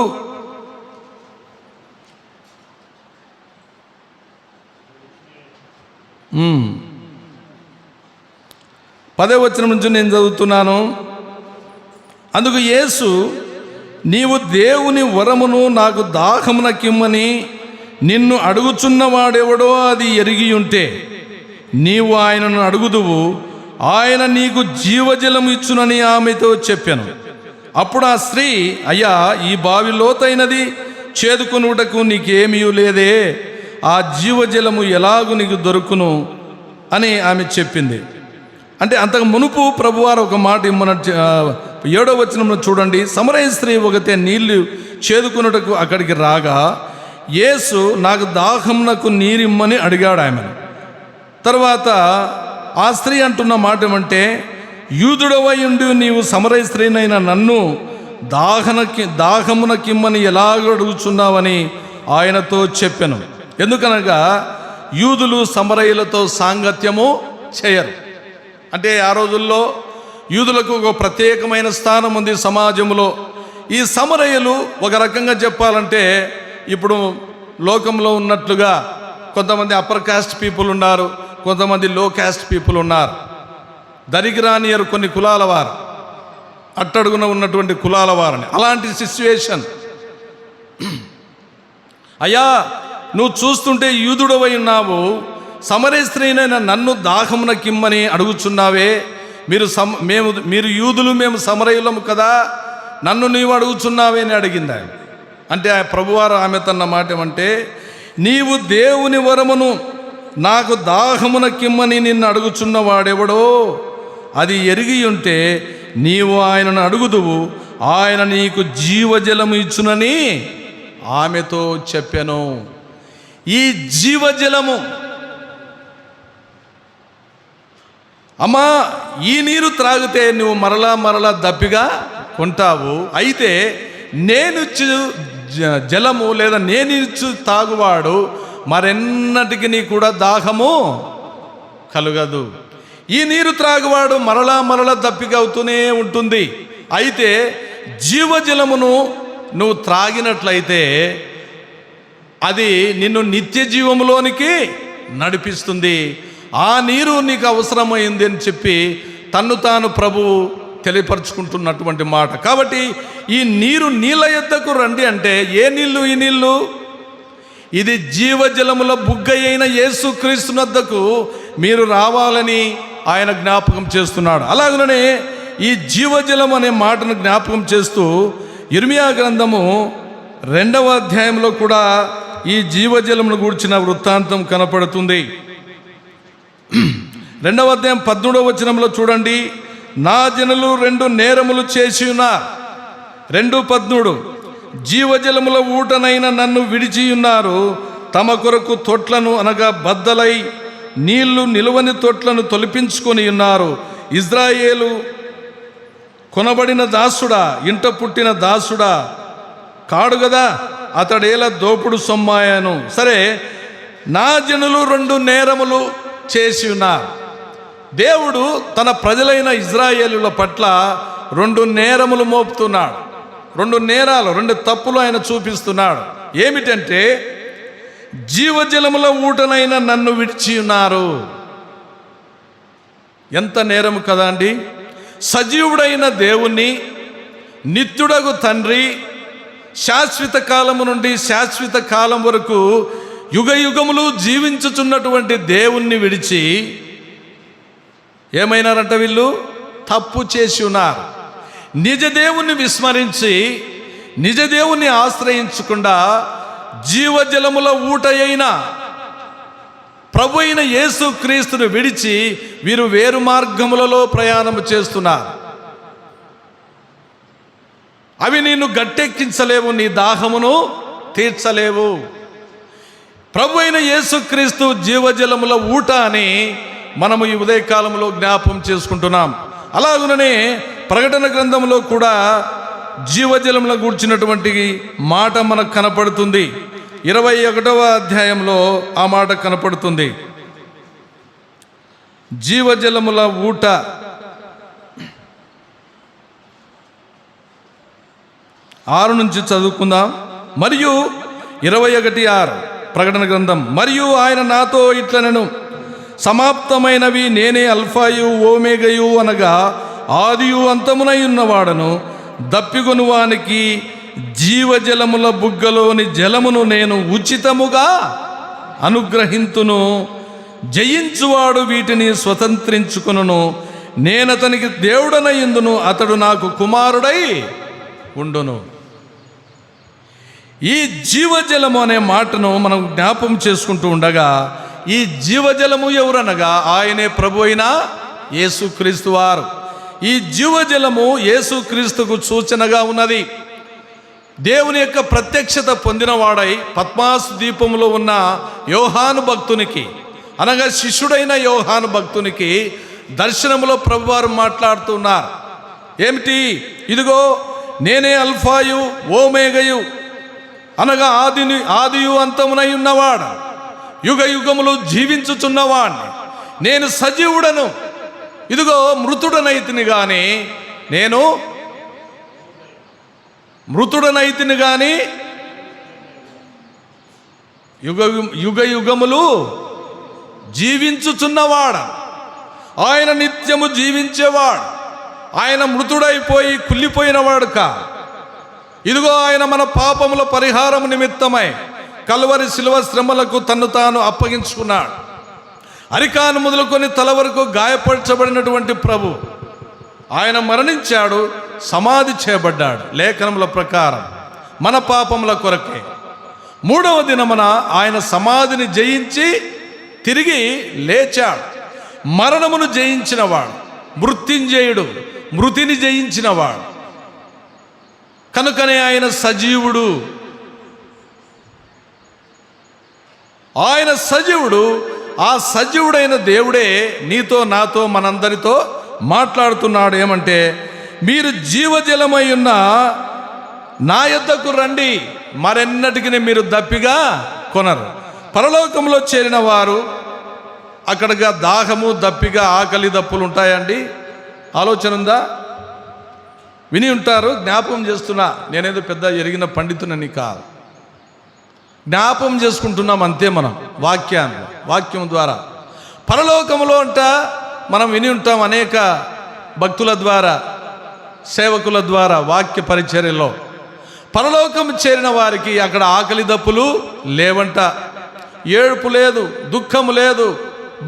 పదవ వచనం నుంచి నేను చదువుతున్నాను. అందుకు యేసు, నీవు దేవుని వరమును నాకు దాహమునకిమ్మని నిన్ను అడుగుచున్నవాడెవడో అది ఎరిగి ఉంటే నీవు ఆయనను అడుగుదువు, ఆయన నీకు జీవజలము ఇచ్చునని ఆమెతో చెప్పాను. అప్పుడు ఆ స్త్రీ, అయ్యా, ఈ బావి లోతైనది, చేదుకొనుటకు నీకేమీ లేదే, ఆ జీవజలము ఎలాగు నీకు దొరుకును అని ఆమె చెప్పింది. అంటే అంతకు మునుపు ప్రభువారు ఒక మాట మన 7వ వచనంలో చూడండి, సమరయ స్త్రీ ఒకతే నీళ్లు చేదుకున్నటకు అక్కడికి రాగా యేసు నాకు దాహంనకు నీరిమ్మని అడిగాడు ఆమెను. తర్వాత ఆ స్త్రీ అంటున్న మాట ఏమంటే, యూదుడవై ఉండి నీవు సమరయ స్త్రీనైన నన్ను దాహమునకిమ్మని ఎలాగ అడుగుచున్నావని ఆయనతో చెప్పెను. ఎందుకనగా యూదులు సమరయులతో సాంగత్యము చేయరు. అంటే ఆ రోజుల్లో యూదులకు ఒక ప్రత్యేకమైన స్థానం ఉంది సమాజంలో. ఈ సమరయులు ఒక రకంగా చెప్పాలంటే ఇప్పుడు లోకంలో ఉన్నట్లుగా కొంతమంది అప్పర్ కాస్ట్ పీపుల్ ఉన్నారు, కొంతమంది లో కాస్ట్ పీపుల్ ఉన్నారు. దరిగిరానియరు కొన్ని కులాల వారు, అట్టడుగున ఉన్నటువంటి కులాల వారని. అలాంటి సిచ్యువేషన్. అయ్యా, నువ్వు చూస్తుంటే యూదుడవై ఉన్నావు, సమరయ స్త్రీనైన నన్ను దాహమునకిమ్మని అడుగుచున్నావే. మీరు యూదులు, మేము సమరయులము కదా, నన్ను నీవు అడుగుచున్నావే అని అడిగింది ఆయన. అంటే ఆ ప్రభువారు ఆమె తన్న మాట ఏమంటే, నీవు దేవుని వరమును నాకు దాహమునకిమ్మని నిన్ను అడుగుచున్న వాడెవడో అది ఎరిగి ఉంటే నీవు ఆయనను అడుగుదువు, ఆయన నీకు జీవజలము ఇచ్చునని ఆమెతో చెప్పెను. ఈ జీవజలము, అమ్మా, ఈ నీరు త్రాగితే నువ్వు మరలా దప్పిగా కొంటావు. అయితే నేనిచ్చు జలము లేదా నేనిచ్చు తాగువాడు మరెన్నటికి నీ కూడా దాహము కలుగదు. ఈ నీరు త్రాగువాడు మరలా దప్పిక అవుతూనే ఉంటుంది. అయితే జీవజలమును నువ్వు త్రాగినట్లయితే అది నిన్ను నిత్య జీవములోనికి నడిపిస్తుంది. ఆ నీరు నీకు అవసరమైంది అని చెప్పి తన్ను తాను ప్రభువు తెలియపరుచుకుంటున్నటువంటి మాట. కాబట్టి ఈ నీళ్ళ యొద్దకు రండి అంటే ఏ నీళ్ళు? ఈ నీళ్ళు ఇది జీవజలముల బుగ్గ అయిన యేసుక్రీస్తు వద్దకు మీరు రావాలని ఆయన జ్ఞాపకం చేస్తున్నాడు. అలాగనే ఈ జీవజలం అనే మాటను జ్ఞాపకం చేస్తూ ఇర్మియా గ్రంథము 2వ అధ్యాయంలో కూడా ఈ జీవజలమును గూర్చిన వృత్తాంతం కనపడుతుంది. 2వ అధ్యాయం 13వ వచనంలో చూడండి, నా జనులు 2 నేరములు చేసి ఉన్నారు. 2:13 జీవజలముల ఊటనైన నన్ను విడిచి ఉన్నారు, తమ కొరకు తొట్లను అనగా బద్దలై నీళ్లు నిలువని తొట్లను తొలిపించుకొని ఉన్నారు. ఇజ్రాయేలు కొనబడిన దాసుడా, ఇంట పుట్టిన దాసుడా కాడు కదా, అతడేలా దోపుడు సొమ్మాయను. సరే, నా జనులు 2 నేరములు చేసి ఉన్నారు. దేవుడు తన ప్రజలైన ఇజ్రాయేలుల పట్ల 2 నేరములు మోపుతున్నాడు. 2 నేరాలు, 2 తప్పులు ఆయన చూపిస్తున్నాడు. ఏమిటంటే, జీవజలముల ఊటనైన నన్ను విడిచి ఉన్నారు. ఎంత నేరము కదా అండి! సజీవుడైన దేవుణ్ణి, నిత్యుడగు తండ్రి, శాశ్వత కాలము నుండి శాశ్వత కాలం వరకు యుగయుగములు జీవించుచున్నటువంటి దేవుణ్ణి విడిచి ఏమైనారంట? వీళ్ళు తప్పు చేసి ఉన్నారు. నిజ దేవుణ్ణి విస్మరించి, నిజ దేవుణ్ణి ఆశ్రయించకుండా జీవజలముల ఊట అయిన ప్రభు అయిన యేసుక్రీస్తును విడిచి వీరు వేరు మార్గములలో ప్రయాణం చేస్తున్నారు. అవి నిన్ను గట్టెక్కించలేవు, నీ దాహమును తీర్చలేవు. ప్రభు అయిన యేసుక్రీస్తు జీవజలముల ఊట అని మనము ఈ ఉదయకాలంలో జ్ఞాపకం చేసుకుంటున్నాం. అలాగుననే ప్రకటన గ్రంథంలో కూడా జీవజలముల గూర్చినటువంటి మాట మనకు కనపడుతుంది. 21వ అధ్యాయంలో ఆ మాట కనపడుతుంది. జీవజలముల ఊట. ఆరు నుంచి చదువుకుందాం. మరియు 21:6 ప్రకటన గ్రంథం. మరియు ఆయన నాతో ఇట్లనెను, సమాప్తమైనవి నేనే అల్ఫాయు ఓమేగయు, అనగా ఆదియు అంతమునై ఉన్నవాడను. దప్పికొనువానికి జీవజలముల బుగ్గలోని జలమును నేను ఉచితముగా అనుగ్రహింతును. జయించువాడు వీటిని స్వతంత్రించుకొనును. నేనతనికి దేవుడనయ్యుందును, అతడు నాకు కుమారుడై ఉండును. ఈ జీవజలము అనే మాటను మనం జ్ఞాపం చేసుకుంటూ ఉండగా, ఈ జీవజలము ఎవరనగా ఆయనే ప్రభు అయిన యేసుక్రీస్తు వారు. ఈ జీవజలము యేసుక్రీస్తుకు సూచనగా ఉన్నది. దేవుని యొక్క ప్రత్యక్షత పొందినవాడై పద్మాసు ద్వీపంలో ఉన్న యోహాను భక్తునికి, అనగా శిష్యుడైన యోహాను భక్తునికి దర్శనములో ప్రభువారు మాట్లాడుతున్నారు. ఏమిటి? ఇదిగో నేనే అల్ఫాయు ఓమేగయు, అనగా ఆదియు అంతమునై ఉన్నవాడు, యుగ యుగములు జీవించుచున్నవాడిని, నేను సజీవుడను. ఇదిగో మృతుడనైతిని గాని యుగ యుగములు జీవించుచున్నవాడు. ఆయన నిత్యము జీవించేవాడు. ఆయన మృతుడైపోయి కుళ్ళిపోయినవాడు కా. ఇదిగో ఆయన మన పాపముల పరిహారము నిమిత్తమై కల్వరి శిలువ శ్రమలకు తన్ను తాను అప్పగించుకున్నాడు. అరికాను మొదలుకొని తల వరకు గాయపరచబడినటువంటి ప్రభు ఆయన మరణించాడు, సమాధి చేయబడ్డాడు. లేఖనముల ప్రకారం మన పాపముల కొరకే. మూడవ దినమున ఆయన సమాధిని జయించి తిరిగి లేచాడు. మరణమును జయించినవాడు, మృత్యుంజయుడు, మృతిని జయించినవాడు. కనుకనే ఆయన సజీవుడు. ఆయన సజీవుడు. ఆ సజీవుడైన దేవుడే నీతో నాతో మనందరితో మాట్లాడుతున్నాడు. ఏమంటే, మీరు జీవజలమై ఉన్న నా యొద్దకు రండి, మరెన్నటికి మీరు దప్పిగా కొనరు. పరలోకంలో చేరిన వారు అక్కడగా దాహము, దప్పిగా, ఆకలి దప్పులు ఉంటాయండి. ఆలోచన ఉందా? విని ఉంటారు. జ్ఞాపకం చేస్తున్నా, నేనేదో పెద్ద ఎరిగిన పండితునని కాదు, జ్ఞాపకం చేసుకుంటున్నాం అంతే. మనం వాక్యం ద్వారా పరలోకములో అంట మనం విని ఉంటాం. అనేక భక్తుల ద్వారా, సేవకుల ద్వారా వాక్య పరిచర్యలో పరలోకం చేరిన వారికి అక్కడ ఆకలి దప్పులు లేవంట. ఏడుపు లేదు, దుఃఖము లేదు,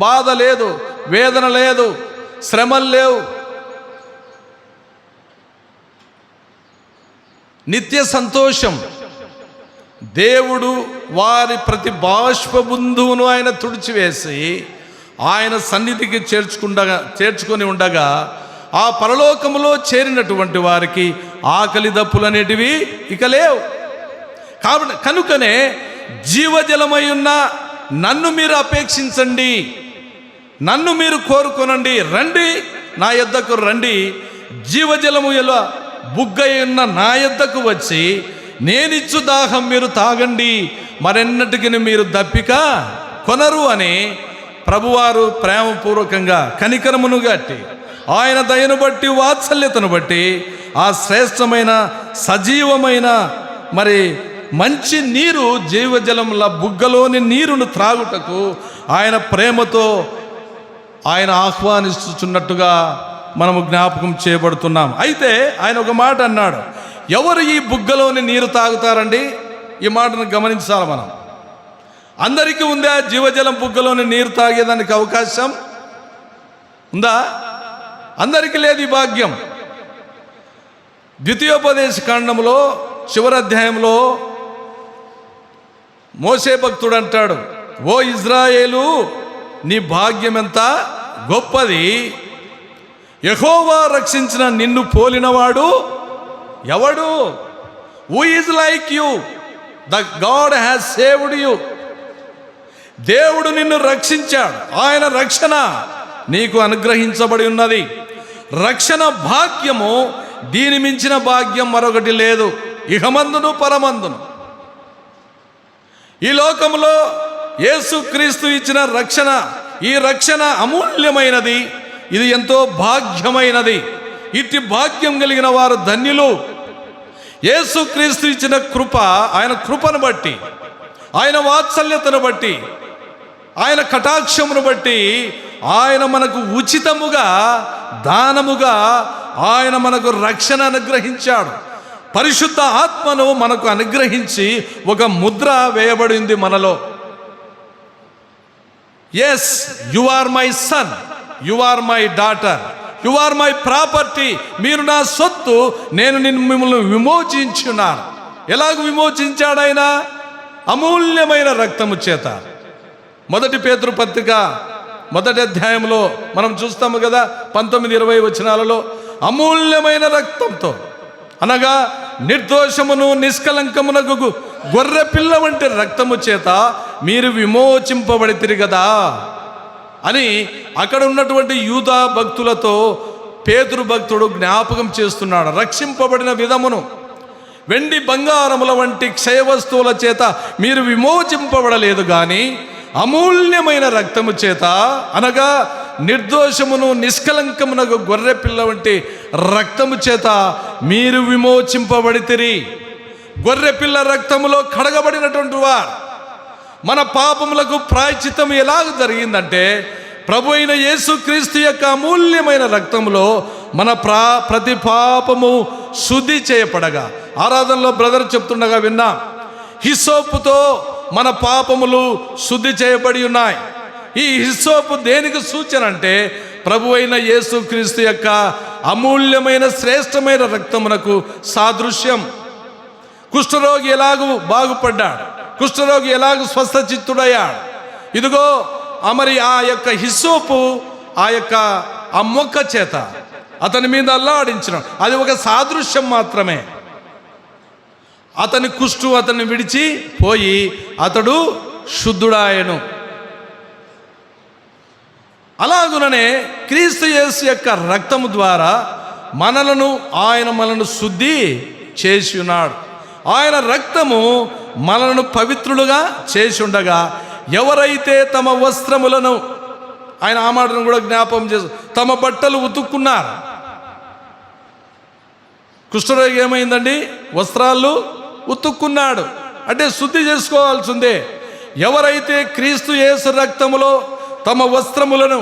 బాధ లేదు, వేదన లేదు, శ్రమలు లేవు. నిత్య సంతోషం. దేవుడు వారి ప్రతి బాష్పబిందువును ఆయన తుడిచివేసి ఆయన సన్నిధికి చేర్చుకొని ఉండగా ఆ పరలోకములో చేరినటువంటి వారికి ఆకలి దప్పులు అనేటివి ఇక లేవు. కాబట్టి కనుకనే జీవజలమై ఉన్న నన్ను మీరు అపేక్షించండి, నన్ను మీరు కోరుకొనండి, రండి నా యొద్దకు రండి. జీవజలము ఎలా బుగ్గై ఉన్న నా యొద్దకు వచ్చి నేనిచ్చు దాహం మీరు తాగండి, మరెన్నటికి మీరు దప్పిక కొనరు అని ప్రభువారు ప్రేమపూర్వకంగా కనికరమును గట్టి ఆయన దయను బట్టి, వాత్సల్యతను బట్టి ఆ శ్రేష్టమైన సజీవమైన మరి మంచి నీరు, జీవజలంల బుగ్గలోని నీరును త్రాగుటకు ఆయన ప్రేమతో ఆయన ఆహ్వానిస్తున్నట్టుగా మనము జ్ఞాపకం చేయబడుతున్నాం. అయితే ఆయన ఒక మాట అన్నాడు, ఎవరు ఈ బుగ్గలోని నీరు తాగుతారండి? ఈ మాటను గమనించాలి మనం. అందరికీ ఉందా జీవజలం బుగ్గలోని నీరు తాగేదానికి అవకాశం ఉందా? అందరికీ లేదు ఈ భాగ్యం. ద్వితీయోపదేశ కాండములో చివరి అధ్యాయంలో మోసే భక్తుడు అంటాడు, ఓ ఇజ్రాయేలు, నీ భాగ్యం ఎంత గొప్పది, యెహోవా రక్షించిన నిన్ను పోలినవాడు ఎవడు? Who is like you? The God has saved you. దేవుడు నిన్ను రక్షించాడు. ఆయన రక్షణ నీకు అనుగ్రహించబడి ఉన్నది. రక్షణ భాగ్యము, దీని మించిన భాగ్యం మరొకటి లేదు, ఇహమందును పరమందును. ఈ లోకంలో యేసుక్రీస్తు ఇచ్చిన రక్షణ, ఈ రక్షణ అమూల్యమైనది, ఇది ఎంతో భాగ్యమైనది. ఇట్టి భాగ్యం కలిగిన వారు ధన్యులు. యేసుక్రీస్తు ఇచ్చిన కృప, ఆయన కృపను బట్టి, ఆయన వాత్సల్యతను బట్టి, ఆయన కటాక్షమును బట్టి ఆయన మనకు ఉచితముగా, దానముగా ఆయన మనకు రక్షణ అనుగ్రహించాడు. పరిశుద్ధ ఆత్మను మనకు అనుగ్రహించి ఒక ముద్ర వేయబడింది మనలో. Yes, you are my son, you are my daughter, you are my property. మీరు నా సొత్తు, నేను మిమ్మల్ని విమోచించున్నాను. ఎలాగ విమోచించాడు ఆయన? అమూల్యమైన రక్తము చేత. 1 పేతురు పత్రిక మొదటి అధ్యాయంలో మనం చూస్తాము కదా, 19-20 వచనాలలో అమూల్యమైన రక్తంతో అనగా నిర్దోషమును నిష్కలంకమునకు గొర్రె పిల్ల వంటి రక్తము చేత మీరు విమోచింపబడితిరి కదా అని అక్కడ ఉన్నటువంటి యూదా భక్తులతో పేతురు భక్తుడు జ్ఞాపకం చేస్తున్నాడు. రక్షింపబడిన విధమును వెండి బంగారముల వంటి క్షయ వస్తువుల చేత మీరు విమోచింపబడలేదు కానీ అమూల్యమైన రక్తము చేత అనగా నిర్దోషమును నిష్కలంకమునకు గొర్రె పిల్ల వంటి రక్తము చేత మీరు విమోచింపబడితిరి. గొర్రె పిల్ల రక్తములో కడగబడినటువంటి వారు మన పాపములకు ప్రాయశ్చిత్తం ఎలాగ జరిగిందంటే ప్రభు అయిన యేసుక్రీస్తు యొక్క అమూల్యమైన రక్తములో మన ప్రతి పాపము శుద్ధి చేయబడగా, ఆరాధనలో బ్రదర్ చెప్తుండగా విన్నా, హిస్సోపుతో మన పాపములు శుద్ధి చేయబడి ఉన్నాయి. ఈ హిస్సోపు దేనికి సూచన అంటే ప్రభు అయిన యేసుక్రీస్తు యొక్క అమూల్యమైన శ్రేష్టమైన రక్తమునకు సాదృశ్యం. కుష్ఠరోగి ఎలాగూ బాగుపడ్డాడు, కుష్ఠరోగి ఎలాగూ స్వస్థ చిత్తుడయ్యాడు. ఇదిగో మరి ఆ యొక్క హిస్సోపు ఆ మొక్క చేత అతని మీద అల్లాడించడం అది ఒక సాదృశ్యం మాత్రమే. అతని కుష్టు అతన్ని విడిచి పోయి అతడు శుద్ధుడాయను. అలాగుననే క్రీస్తు యేసు యొక్క రక్తము ద్వారా మనలను శుద్ధి చేసి ఉన్నాడు. ఆయన రక్తము మనలను పవిత్రులుగా చేసి ఉండగా, ఎవరైతే తమ వస్త్రములను, ఆయన ఆ మాటను కూడా జ్ఞాపకం చేసి తమ బట్టలు ఉతుక్కున్నారు. కుష్ఠరోగి ఏమైందండి? వస్త్రాలు ఉతుక్కున్నాడు, అంటే శుద్ధి చేసుకోవాల్సిందే. ఎవరైతే క్రీస్తు యేసు రక్తములో తమ వస్త్రములను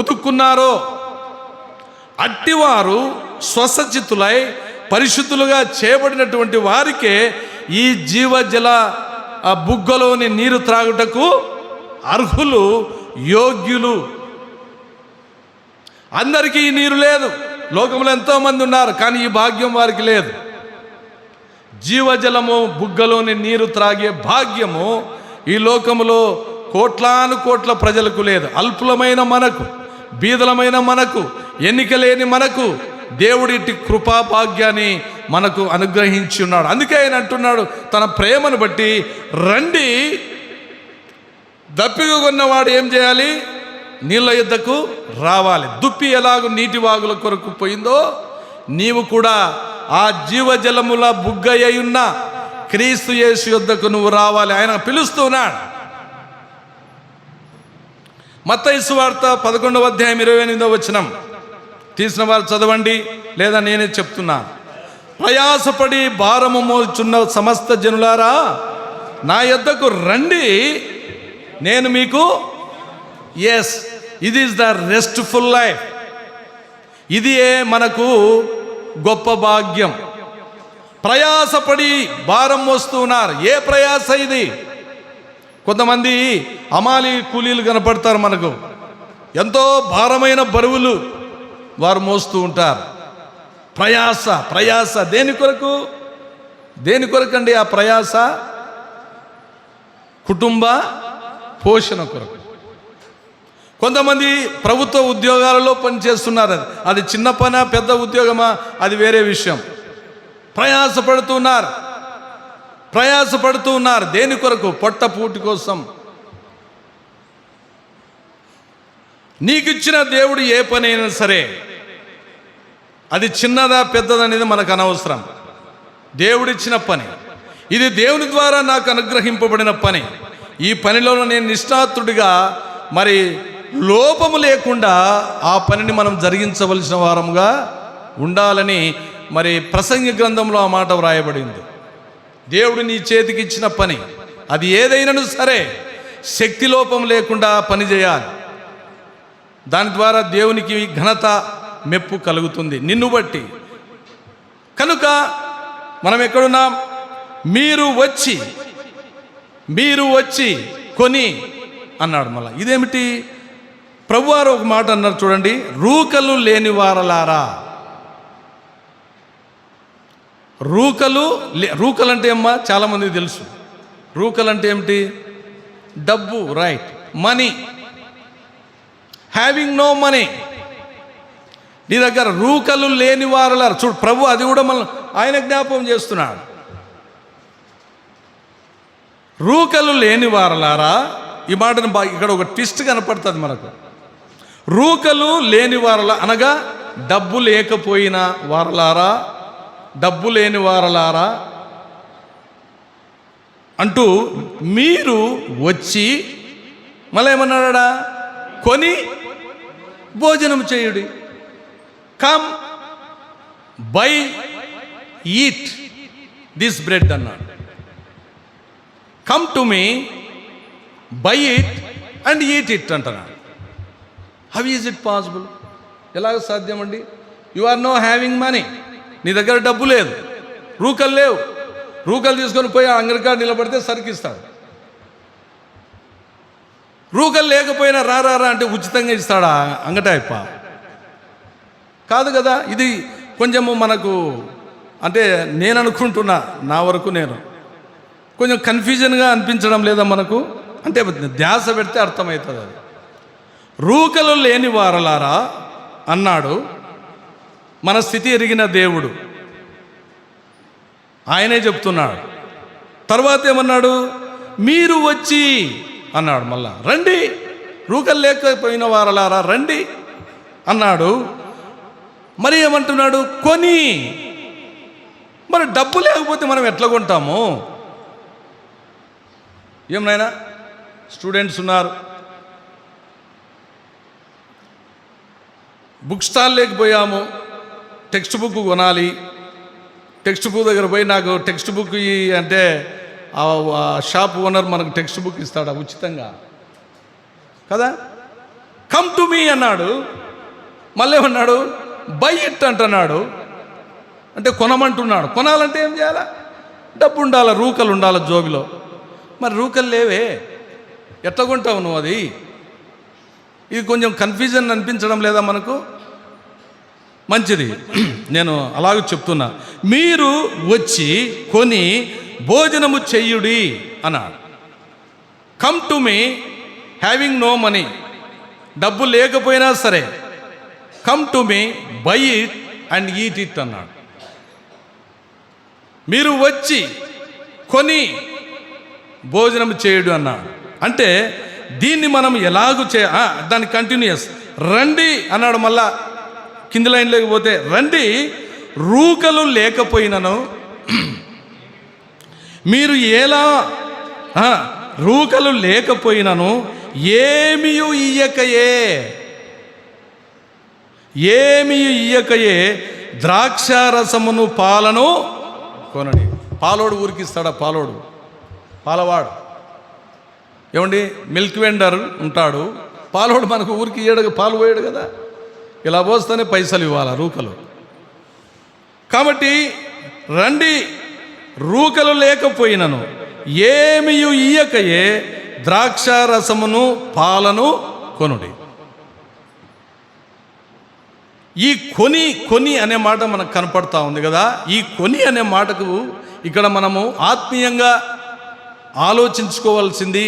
ఉతుక్కున్నారో అట్టివారు స్వస్థచిత్తులై పరిశుద్ధులుగా చేయబడినటువంటి వారికే ఈ జీవజల బుగ్గలోని నీరు త్రాగుటకు అర్హులు, యోగ్యులు. అందరికీ ఈ నీరు లేదు. లోకంలో ఎంతోమంది ఉన్నారు, కానీ ఈ భాగ్యం వారికి లేదు. జీవజలము బుగ్గలోని నీరు త్రాగే భాగ్యము ఈ లోకములో కోట్లాను కోట్ల ప్రజలకు లేదు. అల్పులమైన మనకు, బీదలమైన మనకు, ఎన్నిక లేని మనకు దేవుడి కృపా భాగ్యాన్ని మనకు అనుగ్రహించి ఉన్నాడు. అందుకే ఆయన అంటున్నాడు తన ప్రేమను బట్టి, రండి, దప్పిగా కొన్నవాడు ఏం చేయాలి? నీళ్ళ యుద్ధకు రావాలి. దుప్పి ఎలాగూ నీటి వాగుల కొరకు పోయిందో నీవు కూడా ఆ జీవజలముల బుగ్గయ్యున్న క్రీస్తు యేసు యుద్ధకు నువ్వు రావాలి. ఆయన పిలుస్తున్నాడు. మత్తయి సువార్త 11వ అధ్యాయం 28వ వచనం తీసిన వారు చదవండి, లేదా నేనే చెప్తున్నాను. ప్రయాసపడి భారము మోచున్న సమస్త జనులారా నా యొద్దకు రండి, నేను మీకు ఇది ఈజ్ ద రెస్ట్ఫుల్ లైఫ్. ఇదియే మనకు గొప్ప భాగ్యం. ప్రయాసపడి భారం మోస్తున్నారు. ఏ ప్రయాస ఇది? కొంతమంది అమాలి కూలీలు కనపడతారు మనకు, ఎంతో భారమైన బరువులు వారు మోస్తూ ఉంటారు. ప్రయాస దేని కొరకు అండి? ఆ ప్రయాస కుటుంబ పోషణ కొరకు. కొంతమంది ప్రభుత్వ ఉద్యోగాలలో పనిచేస్తున్నారు. అది చిన్న పనా పెద్ద ఉద్యోగమా అది వేరే విషయం. ప్రయాసపడుతున్నారు దేని కొరకు? పొట్ట పూటి కోసం. నీకిచ్చిన దేవుడు ఏ పని అయినా సరే అది చిన్నదా పెద్దదనేది మనకు అనవసరం. దేవుడిచ్చిన పని, ఇది దేవుని ద్వారా నాకు అనుగ్రహింపబడిన పని. ఈ పనిలో నేను నిష్ఠాతుడిగా మరి లోపము లేకుండా ఆ పనిని మనం జరిగించవలసిన వారముగా ఉండాలని మరి ప్రసంగి గ్రంథంలో ఆ మాట వ్రాయబడింది. దేవుడు నీ చేతికి ఇచ్చిన పని అది ఏదైనాను సరే శక్తి లోపం లేకుండా పని చేయాలి. దాని ద్వారా దేవునికి ఘనత, మెప్పు కలుగుతుంది నిన్ను బట్టి. కనుక మనం ఎక్కడున్నాం? మీరు వచ్చి కొని అన్నాడు. మళ్ళా ఇదేమిటి? ప్రభువారు ఒక మాట అన్నారు చూడండి, రూకలు లేని వారలారా. రూకలు అంటే ఏమ్మా? చాలామందికి తెలుసు. రూకలు అంటే ఏమిటి? డబ్బు, right, money. Having no money. నీ దగ్గర రూకలు లేని వారలారా. చూడు ప్రభు అది కూడా మనం ఆయన జ్ఞాపకం చేస్తున్నాడు. రూకలు లేని వారలారా, ఈ మాటను ఇక్కడ ఒక ట్విస్ట్ కనపడుతుంది మనకు. రూకలు లేని వారలా అనగా డబ్బు లేకపోయిన వారలారా, డబ్బు లేని వారలారా అంటూ మీరు వచ్చి మళ్ళీ ఏమన్నాడా, కొని భోజనం చేయుడి. Come buy eat this bread అన్నాడు. Come to me, buy it and eat it అంటున్నాడు. How is it possible? ఎలాగ సాధ్యం అండి? You are no having money. నీ దగ్గర డబ్బు లేదు, రూకలు లేవు. రూకలు తీసుకొని పోయి అంగడికాడ నిలబడితే సరికిస్తాడు. రూకలు లేకపోయినా రా అంటే ఉచితంగా ఇస్తాడా అంగటాయప్ప? కాదు కదా. ఇది కొంచెము మనకు అంటే నేను అనుకుంటున్నా, నా వరకు నేను కొంచెం కన్ఫ్యూజన్గా అనిపించడం లేదా మనకు? అంటే ధ్యాస పెడితే అర్థమవుతుంది అది. రూకలు లేని వారలారా అన్నాడు మన స్థితి ఎరిగిన దేవుడు. ఆయనే చెప్తున్నాడు. తర్వాత ఏమన్నాడు, మీరు వచ్చి అన్నాడు. మళ్ళా రండి, రూకలు లేకపోయిన వారలారా రండి అన్నాడు. మరి ఏమంటున్నాడు, కొని. మరి డబ్బు లేకపోతే మనం ఎట్లా కొంటాము? ఏమనైనా స్టూడెంట్స్ ఉన్నారు, బుక్ స్టాల్ లేకపోయాము, టెక్స్ట్ బుక్ కొనాలి. టెక్స్ట్ బుక్ దగ్గర పోయి నాకు టెక్స్ట్ బుక్ అంటే ఆ షాప్ ఓనర్ మనకు టెక్స్ట్ బుక్ ఇస్తాడా ఉచితంగా? కదా. కమ్ టు మీ అన్నాడు. మళ్ళీ ఏమన్నాడు, బై ఇట్ అంటున్నాడు. అంటే కొనమంటున్నాడు. కొనాలంటే ఏం చేయాలా? డబ్బు ఉండాలి, రూకలు ఉండాలి జోబిలో. మరి రూకలు లేవే, ఎట్లా కొంటావు నువ్వు అది? ఇది కొంచెం కన్ఫ్యూజన్ అనిపించడం లేదా మనకు? మంచిది, నేను అలాగే చెప్తున్నా. మీరు వచ్చి కొని భోజనము చెయ్యుడి అన్నాడు. Come to me having no money, డబ్బు లేకపోయినా సరే come to me, buy it and eat it అన్నాడు. మీరు వచ్చి కొని భోజనం చేయుడు అన్నాడు. అంటే దీన్ని మనం ఎలాగూ దాన్ని కంటిన్యూస్. రండి అన్నాడు. మళ్ళా కింది లైన్ లేకపోతే రండి, రూకలు లేకపోయినను మీరు ఎలా రూకలు లేకపోయినను ఏమియు ఇయ్యకయే ద్రాక్షారసమును పాలను కొనడి. పాలోడు ఊరికి ఇస్తాడా? పాలవాడు ఏమండి, మిల్క్ వెండర్ ఉంటాడు. పాలోడు మనకు ఊరికి ఇయ్యడు, పాలు పోయాడు కదా. ఇలా పోస్తేనే పైసలు ఇవ్వాలి రూకలు. కాబట్టి రండి, రూకలు లేకపోయినను ఏమియు ఇయ్యకయే ద్రాక్షారసమును పాలను కొనుడి. ఈ కొని అనే మాట మనకు కనపడతా ఉంది కదా. ఈ కొని అనే మాటకు ఇక్కడ మనము ఆత్మీయంగా ఆలోచించుకోవాల్సింది,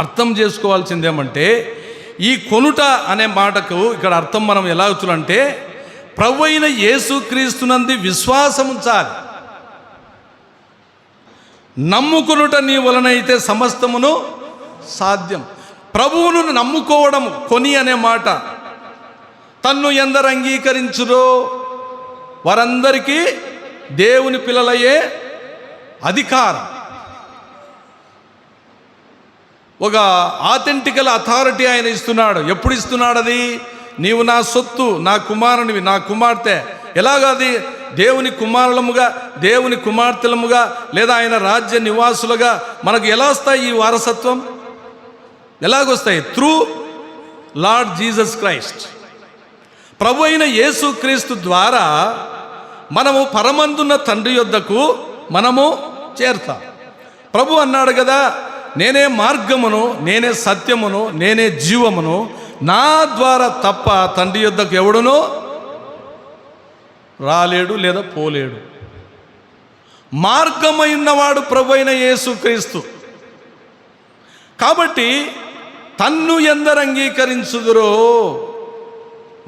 అర్థం చేసుకోవాల్సింది ఏమంటే, ఈ కొనుట అనే మాటకు ఇక్కడ అర్థం మనం ఎలా వచ్చునంటే, ప్రభు అయిన యేసుక్రీస్తునందు విశ్వాసం ఉంచాలి. నమ్ముకొనుట నీ వలనైతే సమస్తమును సాధ్యం. ప్రభువును నమ్ముకోవడం కొని అనే మాట. తన్ను ఎందరు అంగీకరించురో వారందరికీ దేవుని పిల్లలయ్యే అధికారం. ఒక ఆథెంటికల్ అథారిటీ ఆయన ఇస్తున్నాడు. ఎప్పుడు ఇస్తున్నాడు అది? నీవు నా సొత్తు, నా కుమారునివి, నా కుమార్తె. ఎలాగది? దేవుని కుమారులముగా, దేవుని కుమార్తెలముగా, లేదా ఆయన రాజ్య నివాసులుగా మనకు ఎలా వస్తాయి ఈ వారసత్వం? ఎలాగొస్తాయి? Through Lord Jesus Christ. ప్రభు అయిన యేసుక్రీస్తు ద్వారా మనము పరమందున్న తండ్రి యొద్దకు మనము చేరుతాం. ప్రభు అన్నాడు కదా, నేనే మార్గమును, నేనే సత్యమును, నేనే జీవమును, నా ద్వారా తప్ప తండ్రి యొద్దకు ఎవడునో రాలేడు లేదా పోలేడు. మార్గమై ఉన్నవాడు ప్రభు అయిన యేసుక్రీస్తు. కాబట్టి తన్ను ఎందరు అంగీకరించుదురో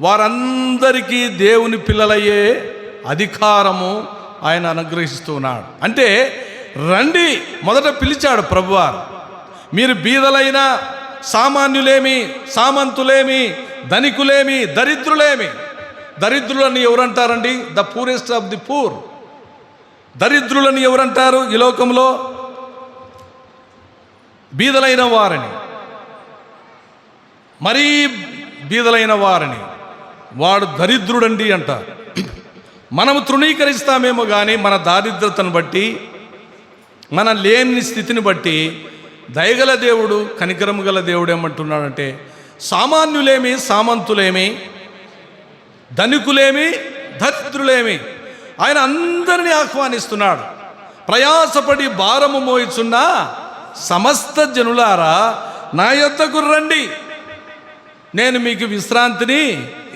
వారందరికీ దేవుని పిల్లలయ్యే అధికారము ఆయన అనుగ్రహిస్తున్నాడు. అంటే రండి మొదట పిలిచాడు ప్రభువారు. మీరు బీదలైన, సామాన్యులేమి, సామంతులేమి, ధనికులేమి, దరిద్రులేమి. దరిద్రులని ఎవరంటారండి? The poorest of the poor. దరిద్రులని ఎవరంటారు ఈ లోకంలో? బీదలైన వారిని, మరీ బీదలైన వారిని వాడు దరిద్రుడండి అంటారు. మనము తృణీకరిస్తామేమో కానీ మన దారిద్రతను బట్టి, మన లేని స్థితిని బట్టి దయగల దేవుడు, కనికరము గల దేవుడు ఏమంటున్నాడంటే సామాన్యులేమి, సామంతులేమి, ధనికులేమి, దరిద్రులేమి ఆయన అందరినీ ఆహ్వానిస్తున్నాడు. ప్రయాసపడి భారము మోయిచున్న సమస్త జనులారా నా యొద్దకు రండి, నేను మీకు విశ్రాంతిని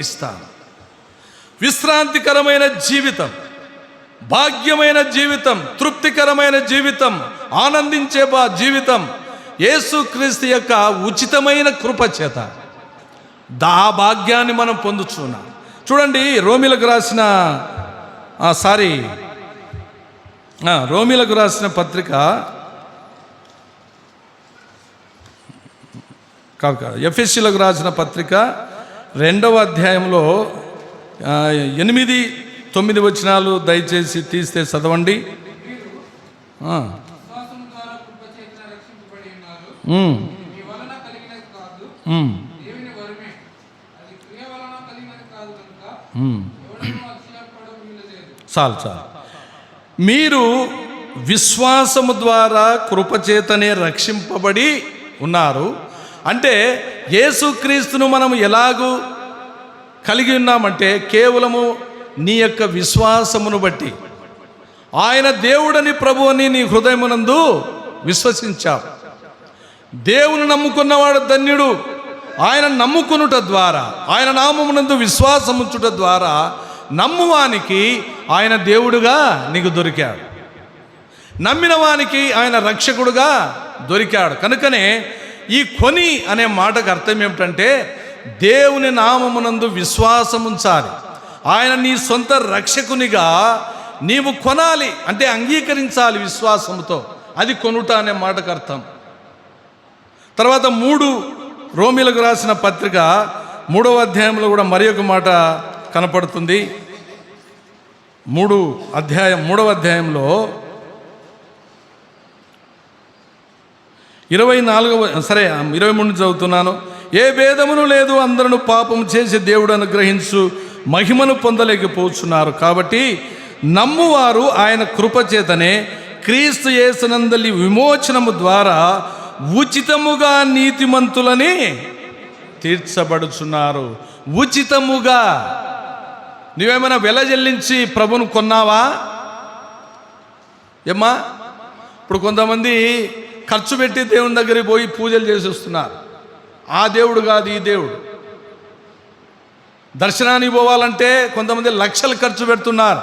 ఇస్తాను. విశ్రాంతికరమైన జీవితం, భాగ్యమైన జీవితం, తృప్తికరమైన జీవితం, ఆనందించే జీవితం యేసుక్రీస్తు యొక్క ఉచితమైన కృప చేత ఆ భాగ్యాన్ని మనం పొందుచున్నాం. చూడండి, రోమీలకు రాసిన పత్రిక ఎఫెసీయులకు రాసిన పత్రిక 2వ అధ్యాయంలో 8, 9 వచనాలు దయచేసి తీస్తే చదవండి. చాలు. మీరు విశ్వాసము ద్వారా కృపచేతనే రక్షింపబడి ఉన్నారు. అంటే యేసుక్రీస్తును మనము ఎలాగూ కలిగి ఉన్నామంటే కేవలము నీ యొక్క విశ్వాసమును బట్టి. ఆయన దేవుడని, ప్రభువని నీ హృదయమునందు విశ్వసించావు. దేవుని నమ్ముకున్నవాడు ధన్యుడు. ఆయన నమ్ముకునుట ద్వారా, ఆయన నామమునందు విశ్వాసముంచుట ద్వారా నమ్మువానికి ఆయన దేవుడుగా నీకు దొరికాడు. నమ్మిన వానికి ఆయన రక్షకుడుగా దొరికాడు. కనుకనే ఈ కొని అనే మాటకు అర్థం ఏమిటంటే దేవుని నామమునందు విశ్వాసముంచాలి. ఆయన నీ సొంత రక్షకునిగా నీవు కొనాలి, అంటే అంగీకరించాలి విశ్వాసముతో. అది కొనుట అనే మాటకు అర్థం. తర్వాత 3 రోమీలకు రాసిన పత్రిక 3వ అధ్యాయంలో కూడా మరి ఒక మాట కనపడుతుంది. 3వ అధ్యాయంలో 23 చదువుతున్నాను. ఏ భేదమును లేదు, అందరూ పాపం చేసి దేవుడు అనుగ్రహించు మహిమను పొందలేకపోతున్నారు. కాబట్టి నమ్మువారు ఆయన కృపచేతనే క్రీస్తు యేసునందలి విమోచనము ద్వారా ఉచితముగా నీతిమంతులని తీర్చబడుచున్నారు. ఉచితముగా. నువ్వేమైనా వెల చెల్లించి ప్రభును కొన్నావా? ఏమ్మా, ఇప్పుడు కొంతమంది ఖర్చు పెట్టి దేవుని దగ్గరికి పోయి పూజలు చేసి వస్తున్నారు. ఆ దేవుడు కాదు ఈ దేవుడు. దర్శనానికి పోవాలంటే కొంతమంది లక్షలు ఖర్చు పెడుతున్నారు.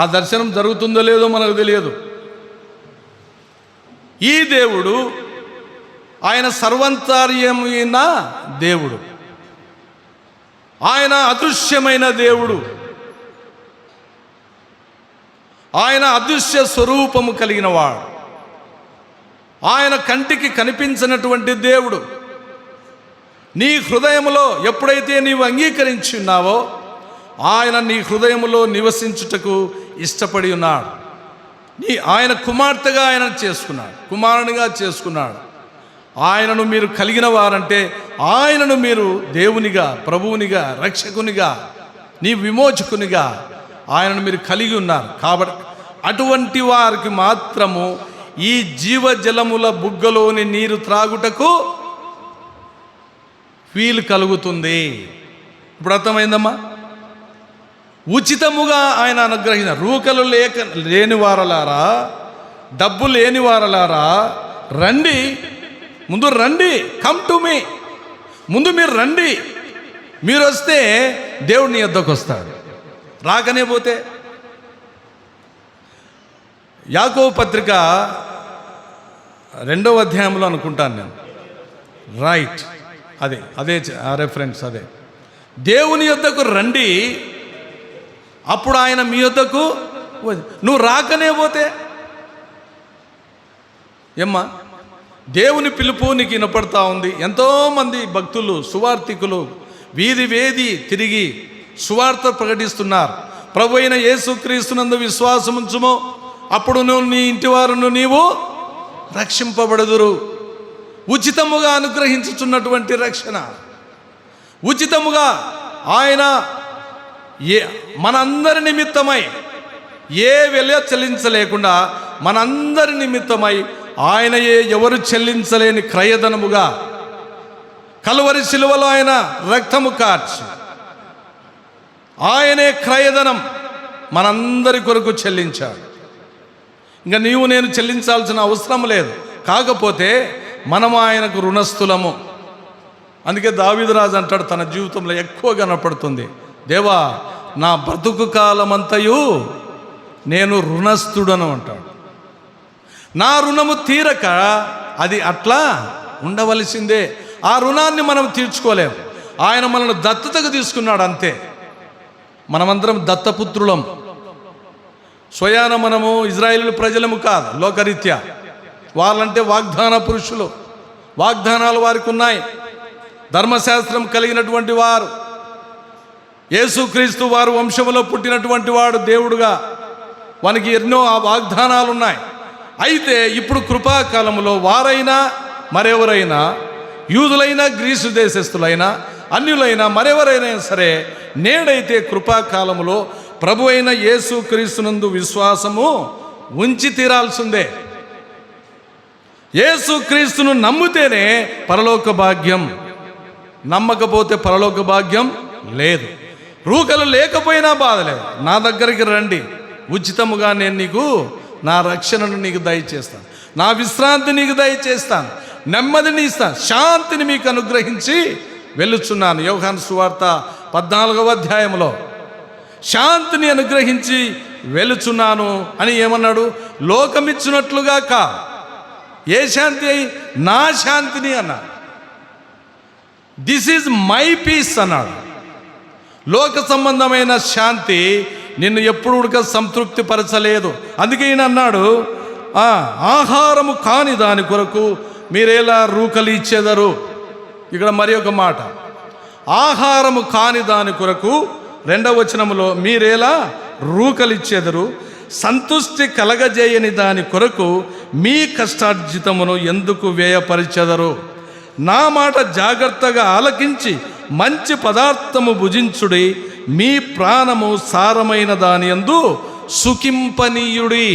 ఆ దర్శనం జరుగుతుందో లేదో మనకు తెలియదు. ఈ దేవుడు ఆయన సర్వాంతర్యమైన దేవుడు, ఆయన అదృశ్యమైన దేవుడు, ఆయన అదృశ్య స్వరూపము కలిగిన వాడు, ఆయన కంటికి కనిపించినటువంటి దేవుడు. నీ హృదయంలో ఎప్పుడైతే నీవు అంగీకరించి ఉన్నావో ఆయన నీ హృదయంలో నివసించుటకు ఇష్టపడి ఉన్నాడు. ఆయన కుమార్తెగా ఆయన చేసుకున్నాడు, కుమారునిగా చేసుకున్నాడు. ఆయనను మీరు కలిగిన వారంటే ఆయనను మీరు దేవునిగా, ప్రభువునిగా, రక్షకునిగా, నీ విమోచకునిగా ఆయనను మీరు కలిగి ఉన్నారు. కాబట్టి అటువంటి వారికి మాత్రము ఈ జీవజలముల బుగ్గలోని నీరు త్రాగుటకు వీలు కలుగుతుంది. ఇప్పుడు అర్థమైందమ్మా? ఉచితముగా ఆయన అనుగ్రహించిన రూకలు లేని వారలారా, డబ్బు లేని వారలారా రండి, ముందు రండి, కమ్ టు మీ. ముందు మీరు రండి. మీరు వస్తే దేవుడు నీ వద్దకు వస్తాడు. రాకనే పోతే యాకోబు పత్రిక 2వ అధ్యాయంలో అనుకుంటాను నేను, రైట్, అదే ఆ రెఫరెన్స్ అదే. దేవుని యొద్దకు రండి, అప్పుడు ఆయన మీ యొద్దకు. నువ్వు రాకనే పోతే ఏమ్మా? దేవుని పిలుపు నీకు వినపడతా ఉంది. ఎంతోమంది భక్తులు, సువార్థికులు వీధి తిరిగి సువార్త ప్రకటిస్తున్నారు. ప్రభు అయిన యేసుక్రీస్తునందు విశ్వాసం ఉంచుము, అప్పుడు నువ్వు నీ ఇంటి వారును నీవు రక్షింపబడుదురు. ఉచితముగా అనుగ్రహించుచున్నటువంటి రక్షణ, ఉచితముగా ఆయన మనందరి నిమిత్తమై ఏ వెల చెల్లించలేకుండా మనందరి నిమిత్తమై ఆయన ఎవరు చెల్లించలేని క్రయధనముగా కలువరి శిలువలో ఆయన రక్తము కార్చి ఆయనే క్రయధనం మనందరి కొరకు చెల్లించాడు. ఇంకా నీవు నేను చెల్లించాల్సిన అవసరం లేదు. కాకపోతే మనం ఆయనకు రుణస్థులము. అందుకే దావీదు రాజు అంటాడు, తన జీవితంలో ఎక్కువ కనపడుతుంది, దేవా నా బ్రతుకు కాలమంతయు నేను రుణస్థుడను అంటాడు. నా రుణము తీరక అది అట్లా ఉండవలసిందే. ఆ రుణాన్ని మనం తీర్చుకోలేము. ఆయన మనల్ని దత్తతకు తీసుకున్నాడు, అంతే. మనమందరం దత్తపుత్రులం. స్వయాన మనము ఇజ్రాయేలు ప్రజలము కాదు. లోకరీత్యా వాళ్ళంటే వాగ్దాన పురుషులు, వాగ్దానాలు వారికి ఉన్నాయి. ధర్మశాస్త్రం కలిగినటువంటి వారు, యేసుక్రీస్తు వారు వంశములో పుట్టినటువంటి వాడు దేవుడుగా, వానికి ఎన్నో ఆ వాగ్దానాలు ఉన్నాయి. అయితే ఇప్పుడు కృపాకాలంలో వారైనా మరెవరైనా, యూదులైనా గ్రీసు దేశస్థులైనా అన్యులైనా మరెవరైనా సరే, నేడైతే కృపాకాలములో ప్రభు అయిన యేసుక్రీస్తునందు విశ్వాసము ఉంచి తీరాల్సిందే. యేసుక్రీస్తును నమ్మితేనే పరలోక భాగ్యం, నమ్మకపోతే పరలోక భాగ్యం లేదు. రూకలు లేకపోయినా బాధలేదు. నా దగ్గరికి రండి, ఉచితముగా నేను నీకు నా రక్షణను నీకు దయచేస్తాను, నా విశ్రాంతి నీకు దయచేస్తాను, నెమ్మదిని ఇస్తాను, శాంతిని మీకు అనుగ్రహించి వెళ్ళుచున్నాను. యోహాను సువార్త 14వ అధ్యాయంలో శాంతిని అనుగ్రహించి వెళుచున్నాను అని ఏమన్నాడు? లోకమిచ్చినట్లుగా కా. ఏ శాంతి? నా శాంతిని అన్నాడు. దిస్ ఈజ్ మై పీస్ అన్నాడు. లోక సంబంధమైన శాంతి నిన్ను ఎప్పుడు కూడా సంతృప్తి పరచలేదు. అందుకే ఈయన అన్నాడు, ఆహారము కాని దాని కొరకు మీరేలా రూకలు ఇచ్చేదరు. ఇక్కడ మరి ఒక మాట, ఆహారము కాని దాని కొరకు 2వ వచనములో మీరేలా రూకలిచ్చేదరు, సంతుష్టి కలగజేయని దాని కొరకు మీ కష్టార్జితమును ఎందుకు వ్యయపరిచెదరు. నా మాట జాగ్రత్తగా ఆలకించి మంచి పదార్థము భుజించుడి, మీ ప్రాణము సారమైన దాని యందు సుఖింపనీయుడి.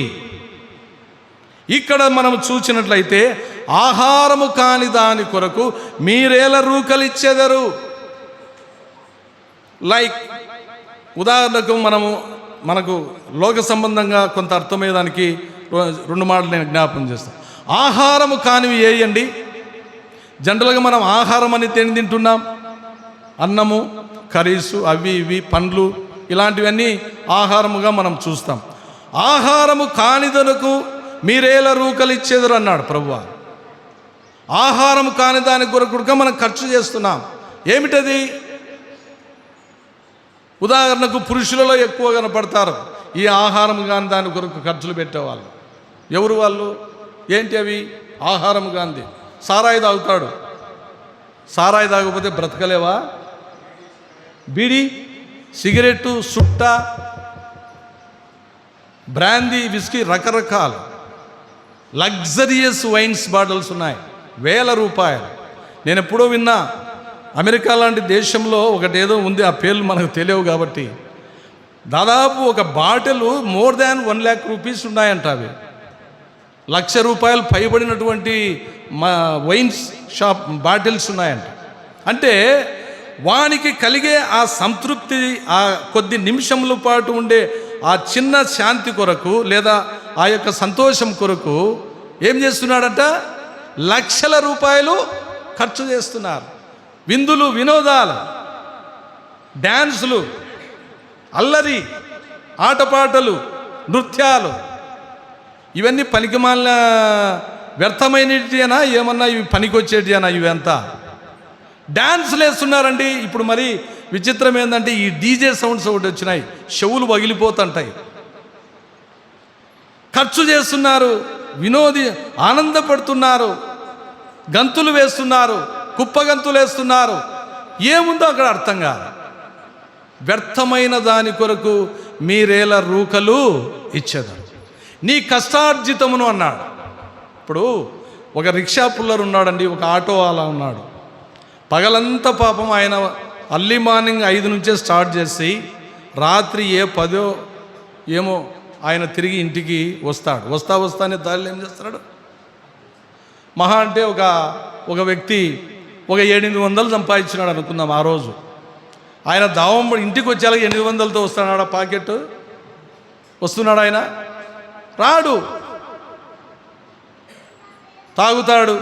ఇక్కడ మనం చూసినట్లయితే ఆహారము కాని దాని కొరకు మీరేలా రూకలిచ్చెదరు. లైక్ ఉదాహరణకు మనకు లోక సంబంధంగా కొంత అర్థమయ్యేదానికి 2 మాటలు నేను జ్ఞాపకం చేస్తాను. ఆహారము కానివి ఏయండి. జనరల్గా మనం ఆహారం అని తింటున్నాం, అన్నము, కర్రీసు, అవి ఇవి పండ్లు, ఇలాంటివన్నీ ఆహారముగా మనం చూస్తాం. ఆహారము కానిదనకు మీరేలా రూకలిచ్చేదరు అన్నాడు ప్రభువా. ఆహారం కాని దాని కొరకు మనం ఖర్చు చేస్తున్నాం. ఏమిటది? ఉదాహరణకు పురుషులలో ఎక్కువ కనపడతారు ఈ ఆహారం కాని దాని కొరకు ఖర్చులు పెట్టేవాళ్ళు. ఎవరు వాళ్ళు? ఏంటి అవి? ఆహారం కాంది. సారాయి తాగుతాడు, సారాయి తాగకపోతే బ్రతకలేవా? బీడి, సిగరెట్టు, సుట్ట, బ్రాందీ, విస్కీ, రకరకాలు లగ్జరియస్ వైన్స్ బాటిల్స్ ఉన్నాయి, వేల రూపాయలు. నేను ఎప్పుడో విన్నా, అమెరికా లాంటి దేశంలో ఒకటేదో ఉంది, ఆ పేర్లు మనకు తెలియవు కాబట్టి, దాదాపు ఒక bottle more than 1 lakh rupees ఉన్నాయంట. అవి ₹1,00,000 పైబడినటువంటి వైన్స్ షాప్ బాటిల్స్ ఉన్నాయంట. అంటే వానికి కలిగే ఆ సంతృప్తి, ఆ కొద్ది నిమిషముల పాటు ఉండే ఆ చిన్న శాంతి కొరకు లేదా ఆ యొక్క సంతోషం కొరకు ఏం చేస్తున్నాడంట? ₹1,00,000 ఖర్చు చేస్తున్నారు. విందులు, వినోదాలు, డ్యాన్సులు, అల్లరి, ఆటపాటలు, నృత్యాలు, ఇవన్నీ పనికిమాలిన వ్యర్థమైనటినా ఏమన్నా ఇవి పనికొచ్చేటినా ఇవంతా? డ్యాన్సులు వేస్తున్నారండి. ఇప్పుడు మరి విచిత్రం ఏంటంటే ఈ డీజే సౌండ్స్ ఒకటి వచ్చినాయి, చెవులు పగిలిపోతుంటాయి. ఖర్చు చేస్తున్నారు, ఆనందపడుతున్నారు, గంతులు వేస్తున్నారు, కుప్పగంతులు వేస్తున్నారు. ఏముందో అక్కడ అర్థం కాదు. వ్యర్థమైన దాని కొరకు మీరేల రూకలు ఇచ్చేదారు, నీ కష్టార్జితమును అన్నాడు. ఇప్పుడు ఒక రిక్షా పుల్లర్ ఉన్నాడండి, ఒక ఆటో అలా ఉన్నాడు. పగలంతా పాపం ఆయన అర్లీ మార్నింగ్ 5 నుంచే స్టార్ట్ చేసి రాత్రి 10 ఏమో ఆయన తిరిగి ఇంటికి వస్తాడు. వస్తానే దారిలో ఏం చేస్తాడు? మహా అంటే ఒక వ్యక్తి ఒక 800 సంపాదించినాడు అనుకుందాం ఆ రోజు. ఆయన దావం ఇంటికి వచ్చేలా 800తో వస్తున్నాడా? పాకెట్ వస్తున్నాడు ఆయన? రాడు. తాగుతాడు,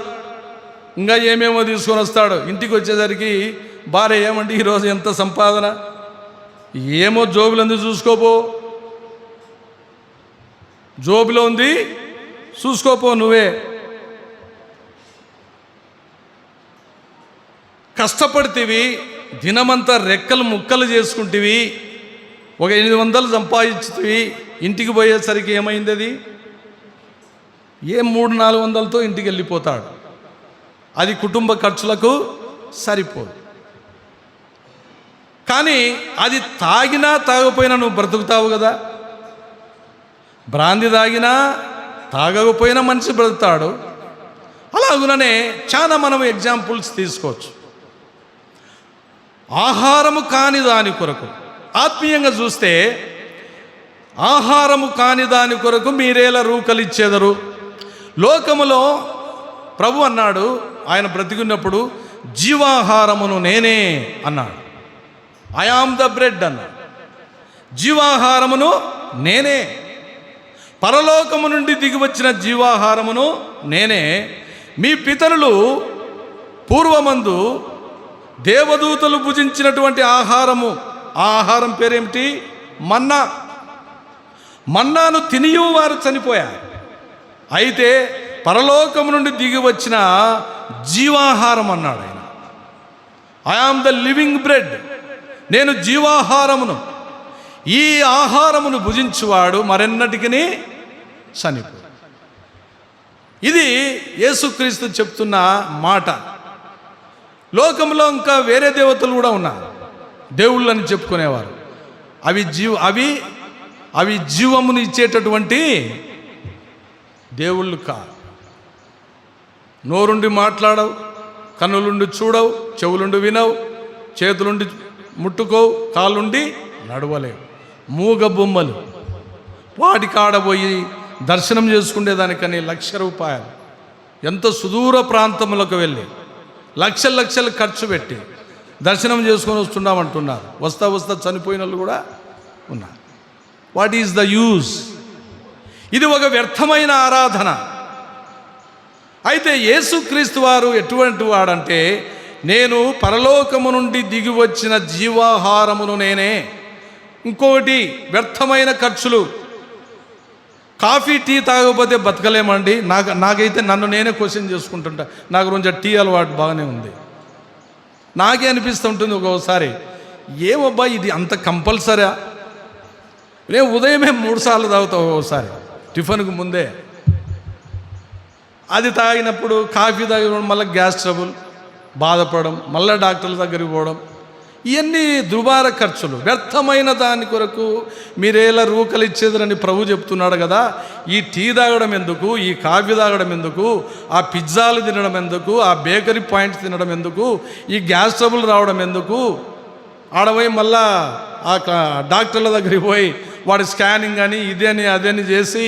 ఇంకా ఏమేమో తీసుకొని వస్తాడు. ఇంటికి వచ్చేసరికి భార్య ఏమంటే ఈరోజు ఎంత సంపాదన, ఏమో జోబులో ఉంది చూసుకోపో, జోబులో ఉంది చూసుకోపో, నువ్వే కష్టపడితివి, దినమంతా రెక్కలు ముక్కలు చేసుకుంటేవి, ఒక 800 సంపాదించుతవి, ఇంటికి పోయేసరికి ఏమైంది? అది 300-400తో ఇంటికి వెళ్ళిపోతాడు. అది కుటుంబ ఖర్చులకు సరిపోదు. కానీ అది తాగినా తాగపోయినా నువ్వు బ్రతుకుతావు కదా. బ్రాంది తాగినా తాగకపోయినా మనిషి బ్రతుకుతాడు. అలాగుననే చాలా మనం ఎగ్జాంపుల్స్ తీసుకోవచ్చు. ఆహారము కాని దాని కొరకు, ఆత్మీయంగా చూస్తే ఆహారము కాని దాని కొరకు మీరేలా రూకలిచ్చేదరు. లోకములో ప్రభు అన్నాడు, ఆయన బ్రతికున్నప్పుడు జీవాహారమును నేనే అన్నాడు. ఐ ఆమ్ ద బ్రెడ్ అన్నాడు. జీవాహారమును నేనే, పరలోకము నుండి దిగివచ్చిన జీవాహారమును నేనే. మీ పితరులు పూర్వమందు దేవదూతలు భుజించినటువంటి ఆహారము, ఆ ఆహారం పేరేమిటి? మన్నా. మన్నాను తినియు వారు చనిపోయారు. అయితే పరలోకము నుండి దిగి వచ్చిన జీవాహారం అన్నాడు ఆయన. I am the living bread, నేను జీవాహారమును. ఈ ఆహారమును భుజించువాడు మరెన్నటికి చనిపో. ఇది యేసుక్రీస్తు చెప్తున్న మాట. లోకంలో ఇంకా వేరే దేవతలు కూడా ఉన్నారు, దేవుళ్ళు అని చెప్పుకునేవారు. అవి జీవమును ఇచ్చేటటువంటి దేవుళ్ళు కాదు. నోరుండి మాట్లాడవు, కన్నులుండి చూడవు, చెవులుండి వినవు, చేతులుండి ముట్టుకోవు, కాళ్ళుండి నడవలేవు. మూగ బొమ్మలు. వాటి కాడబోయి దర్శనం చేసుకునేదానికని ₹1,00,000 ఎంతో సుదూర ప్రాంతములకు వెళ్ళి లక్షలు ఖర్చు పెట్టి దర్శనం చేసుకొని వస్తున్నామంటున్నారు. వస్తా చనిపోయిన వాళ్ళు కూడా ఉన్నారు. What is the use? ఇది ఒక వ్యర్థమైన ఆరాధన. అయితే యేసుక్రీస్తు వారు ఎటువంటి వాడంటే, నేను పరలోకము నుండి దిగి వచ్చిన జీవాహారమును నేనే. ఇంకోటి వ్యర్థమైన ఖర్చులు. కాఫీ టీ తాగకపోతే బతకలేమండి. నాకైతే నన్ను నేనే క్వశ్చన్ చేసుకుంటుంటా. నాకు కొంచెం టీ అలవాటు బాగానే ఉంది. నాకే అనిపిస్తుంటుంది ఒక్కోసారి, ఏమబ్బా ఇది అంత కంపల్సరా? నేను ఉదయమే 3 సార్లు తాగుతావు ఒక్కోసారి టిఫిన్కు ముందే. అది తాగినప్పుడు కాఫీ తాగినప్పుడు మళ్ళీ గ్యాస్ ట్రబుల్, బాధపడడం, మళ్ళీ డాక్టర్ల దగ్గరికి పోవడం, ఇవన్నీ దుబార ఖర్చులు. వ్యర్థమైన దాని కొరకు మీరేలా రూకలు ఇచ్చేదరని ప్రభు చెప్తున్నాడు కదా. ఈ టీ తాగడం ఎందుకు, ఈ కాఫీ తాగడం ఎందుకు, ఆ పిజ్జాలు తినడం ఎందుకు, ఆ బేకరీ పాయింట్స్ తినడం ఎందుకు, ఈ గ్యాస్ ట్రబుల్ రావడం ఎందుకు? ఆడపోయి మళ్ళా ఆ డాక్టర్ల దగ్గరికి పోయి వాడు స్కానింగ్ అని ఇదని అదని చేసి,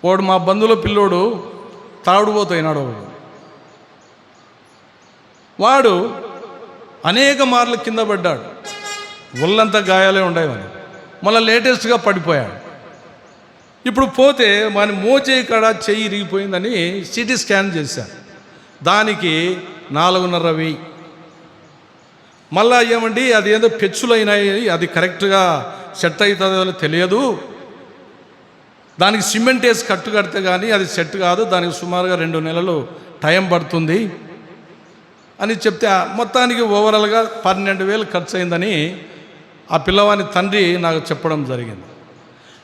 వాడు మా బంధువుల పిల్లోడు తాగుడుపోతున్నాడు. వాడు అనేక మార్లు కింద పడ్డాడు, ఒళ్ళంతా గాయాలే ఉండేవని. మళ్ళీ లేటెస్ట్గా పడిపోయాడు. ఇప్పుడు పోతే మన మోచేయి కాడ చెయ్యి ఇరిగిపోయిందని సిటీ స్కాన్ చేశారు. దానికి 4,500. మళ్ళా ఏమండి అది ఏదో పెచ్చులైనాయి, అది కరెక్ట్గా సెట్ అవుతుందో తెలియదు, దానికి సిమెంట్ వేసి కట్టు కడితే కానీ అది సెట్ కాదు, దానికి సుమారుగా 2 నెలలు టైం పడుతుంది అని చెప్తే మొత్తానికి ఓవరాల్గా 12,000 ఖర్చు అయిందని ఆ పిల్లవాని తండ్రి నాకు చెప్పడం జరిగింది.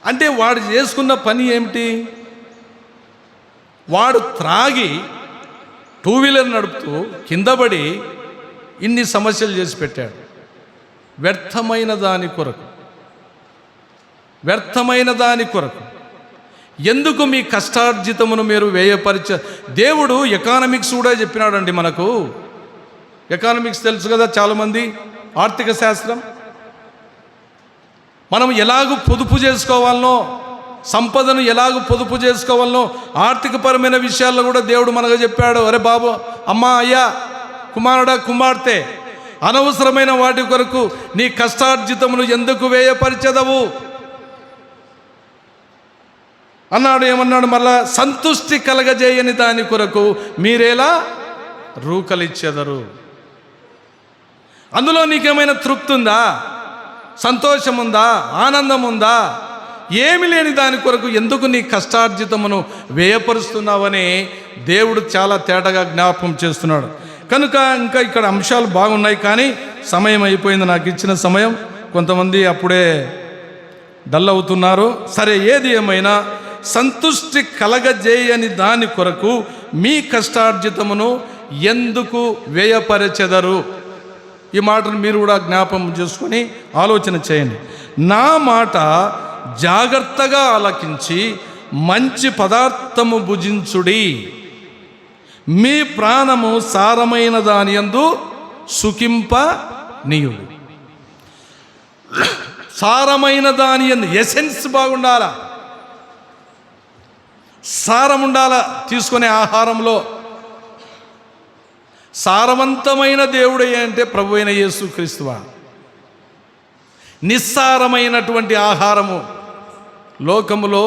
అంటే వాడు చేసుకున్న పని ఏమిటి? వాడు త్రాగి 2 వీలర్ నడుపుతూ కిందపడి ఇన్ని సమస్యలు చేసి పెట్టాడు. వ్యర్థమైన దాని కొరకు ఎందుకు మీ కష్టార్జితమును మీరు వ్యయపరిచ? దేవుడు ఎకానమిక్స్ కూడా చెప్పినాడండి మనకు. ఎకానమిక్స్ తెలుసు కదా చాలామంది, ఆర్థిక శాస్త్రం. మనం ఎలాగూ పొదుపు చేసుకోవాలనో, సంపదను ఎలాగూ పొదుపు చేసుకోవాలనో ఆర్థికపరమైన విషయాల్లో కూడా దేవుడు మనకు చెప్పాడు. అరే బాబు, అమ్మా, అయ్యా, కుమారుడా, కుమార్తె, అనవసరమైన వాటి కొరకు నీ కష్టార్జితమును ఎందుకు వ్యయపరిచెదవు అన్నాడు. ఏమన్నాడు మళ్ళా? సంతుష్టి కలగజేయని దాని కొరకు మీరేలా రూకలిచ్చెదరు. అందులో నీకేమైనా తృప్తి ఉందా? సంతోషం ఉందా? ఆనందం ఉందా? ఏమి లేని దాని కొరకు ఎందుకు నీ కష్టార్జితమును వ్యయపరుస్తున్నావని దేవుడు చాలా తేటగా జ్ఞాపకం చేస్తున్నాడు. కనుక ఇంకా ఇక్కడ అంశాలు బాగున్నాయి, కానీ సమయం అయిపోయింది. నాకు ఇచ్చిన సమయం. కొంతమంది అప్పుడే డల్ అవుతున్నారు. సరే, ఏది ఏమైనా సంతుష్టి కలగజేయని దాని కొరకు మీ కష్టార్జితమును ఎందుకు వ్యయపరచెదరు? ఈ మాటను మీరు కూడా జ్ఞాపకం చేసుకొని ఆలోచన చేయండి. నా మాట జాగ్రత్తగా ఆలకించి మంచి పదార్థము భుజించుడి, మీ ప్రాణము సారమైన దాని యందు సుఖింప నీయుడు. సారమైన దాని యందు ఎసెన్స్ బాగుండాలా, సారం ఉండాలా. తీసుకునే ఆహారంలో సారవంతమైన దేవుడే అంటే ప్రభు అయిన యేసుక్రీస్తువా. నిస్సారమైనటువంటి ఆహారము లోకములో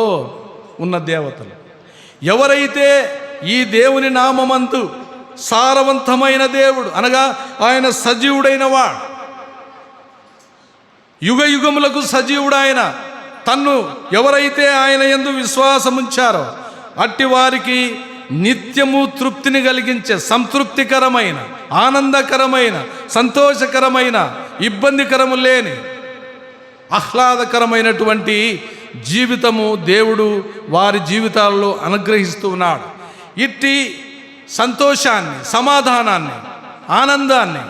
ఉన్న దేవతలు. ఎవరైతే ఈ దేవుని నామమందు సారవంతమైన దేవుడు అనగా ఆయన సజీవుడైన వాడు, యుగ యుగములకు సజీవుడాయన, తన్ను ఎవరైతే ఆయన యందు విశ్వాసముంచారో అట్టి వారికి నిత్యము తృప్తిని కలిగించే, సంతృప్తికరమైన, ఆనందకరమైన, సంతోషకరమైన, ఇబ్బందికరము లేని, ఆహ్లాదకరమైనటువంటి జీవితము దేవుడు వారి జీవితాల్లో అనుగ్రహిస్తూ ఉన్నాడు. ఇట్టి సంతోషాన్ని, సమాధానాన్ని, ఆనందాన్ని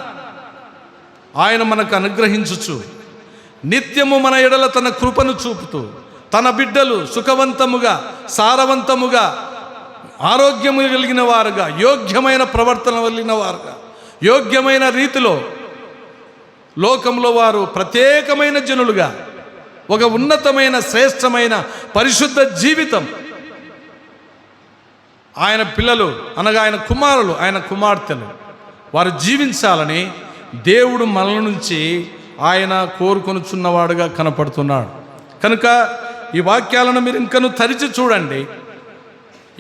ఆయన మనకు అనుగ్రహించుచు నిత్యము మన ఎడల తన కృపను చూపుతూ తన బిడ్డలు సుఖవంతముగా, సారవంతముగా, ఆరోగ్యము కలిగిన వారుగా, యోగ్యమైన ప్రవర్తన కలిగిన వారుగా, యోగ్యమైన రీతిలో లోకంలో వారు ప్రత్యేకమైన జనులుగా ఒక ఉన్నతమైన, శ్రేష్టమైన, పరిశుద్ధ జీవితం ఆయన పిల్లలు అనగా ఆయన కుమారులు, ఆయన కుమార్తెలు వారు జీవించాలని దేవుడు మనల నుంచి ఆయన కోరుకొనుచున్నవాడుగా కనపడుతున్నాడు. కనుక ఈ వాక్యాలను మీరు ఇంకను తరిచి చూడండి.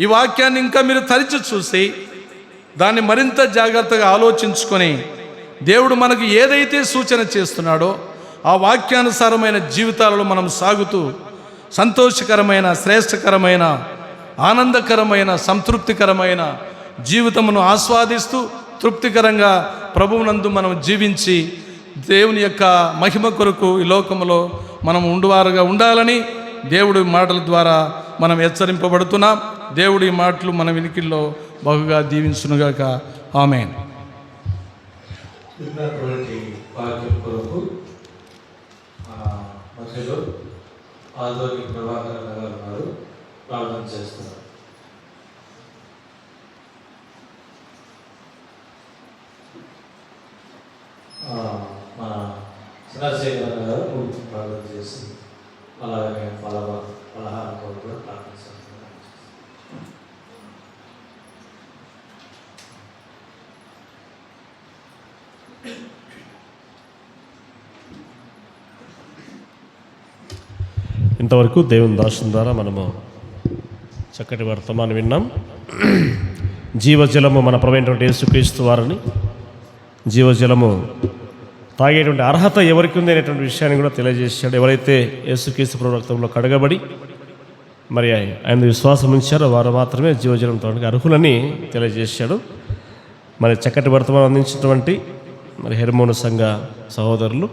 ఈ వాక్యాన్ని ఇంకా మీరు తరిచి చూసి దాన్ని మరింత జాగ్రత్తగా ఆలోచించుకొని దేవుడు మనకు ఏదైతే సూచన చేస్తున్నాడో ఆ వాక్యానుసారమైన జీవితాలలో మనం సాగుతూ సంతోషకరమైన, శ్రేష్టకరమైన, ఆనందకరమైన, సంతృప్తికరమైన జీవితమును ఆస్వాదిస్తూ తృప్తికరంగా ప్రభువునందు మనం జీవించి దేవుని యొక్క మహిమ కొరకు ఈ లోకంలో మనం ఉండువారుగా ఉండాలని దేవుడి మాటల ద్వారా మనం హెచ్చరింపబడుతున్నాం. దేవుడి మాటలు మన వినికిల్లో బహుగా దీవించునుగాక. ఆమేన్. ఆదోని ప్రభాకర్ గారు ఉన్నారు, ప్రార్థన చేస్తున్నారు. మన చంద్రశేఖర్ గారు ప్రార్థన చేసి అలాగే పలహారం కూడా ప్రార్థన చేస్తున్నారు. ఇంతవరకు దేవుని దాసుని ద్వారా మనము చక్కటి వర్తమానం విన్నాం. జీవజలము మన ప్రభువైనటువంటి యేసుక్రీస్తు వారిని జీవజలము తాగేటువంటి అర్హత ఎవరికి ఉంది అనేటువంటి విషయాన్ని కూడా తెలియజేశాడు. ఎవరైతే యేసుక్రీస్తు ప్రభు రక్తంలో కడగబడి మరి ఆయన విశ్వాసం ఉంచారో వారు మాత్రమే జీవజలం తాగడానికి అర్హులని తెలియజేశాడు. మరి చక్కటి వర్తమానం అందించినటువంటి మరి హెర్మోను సంఘ సహోదరులు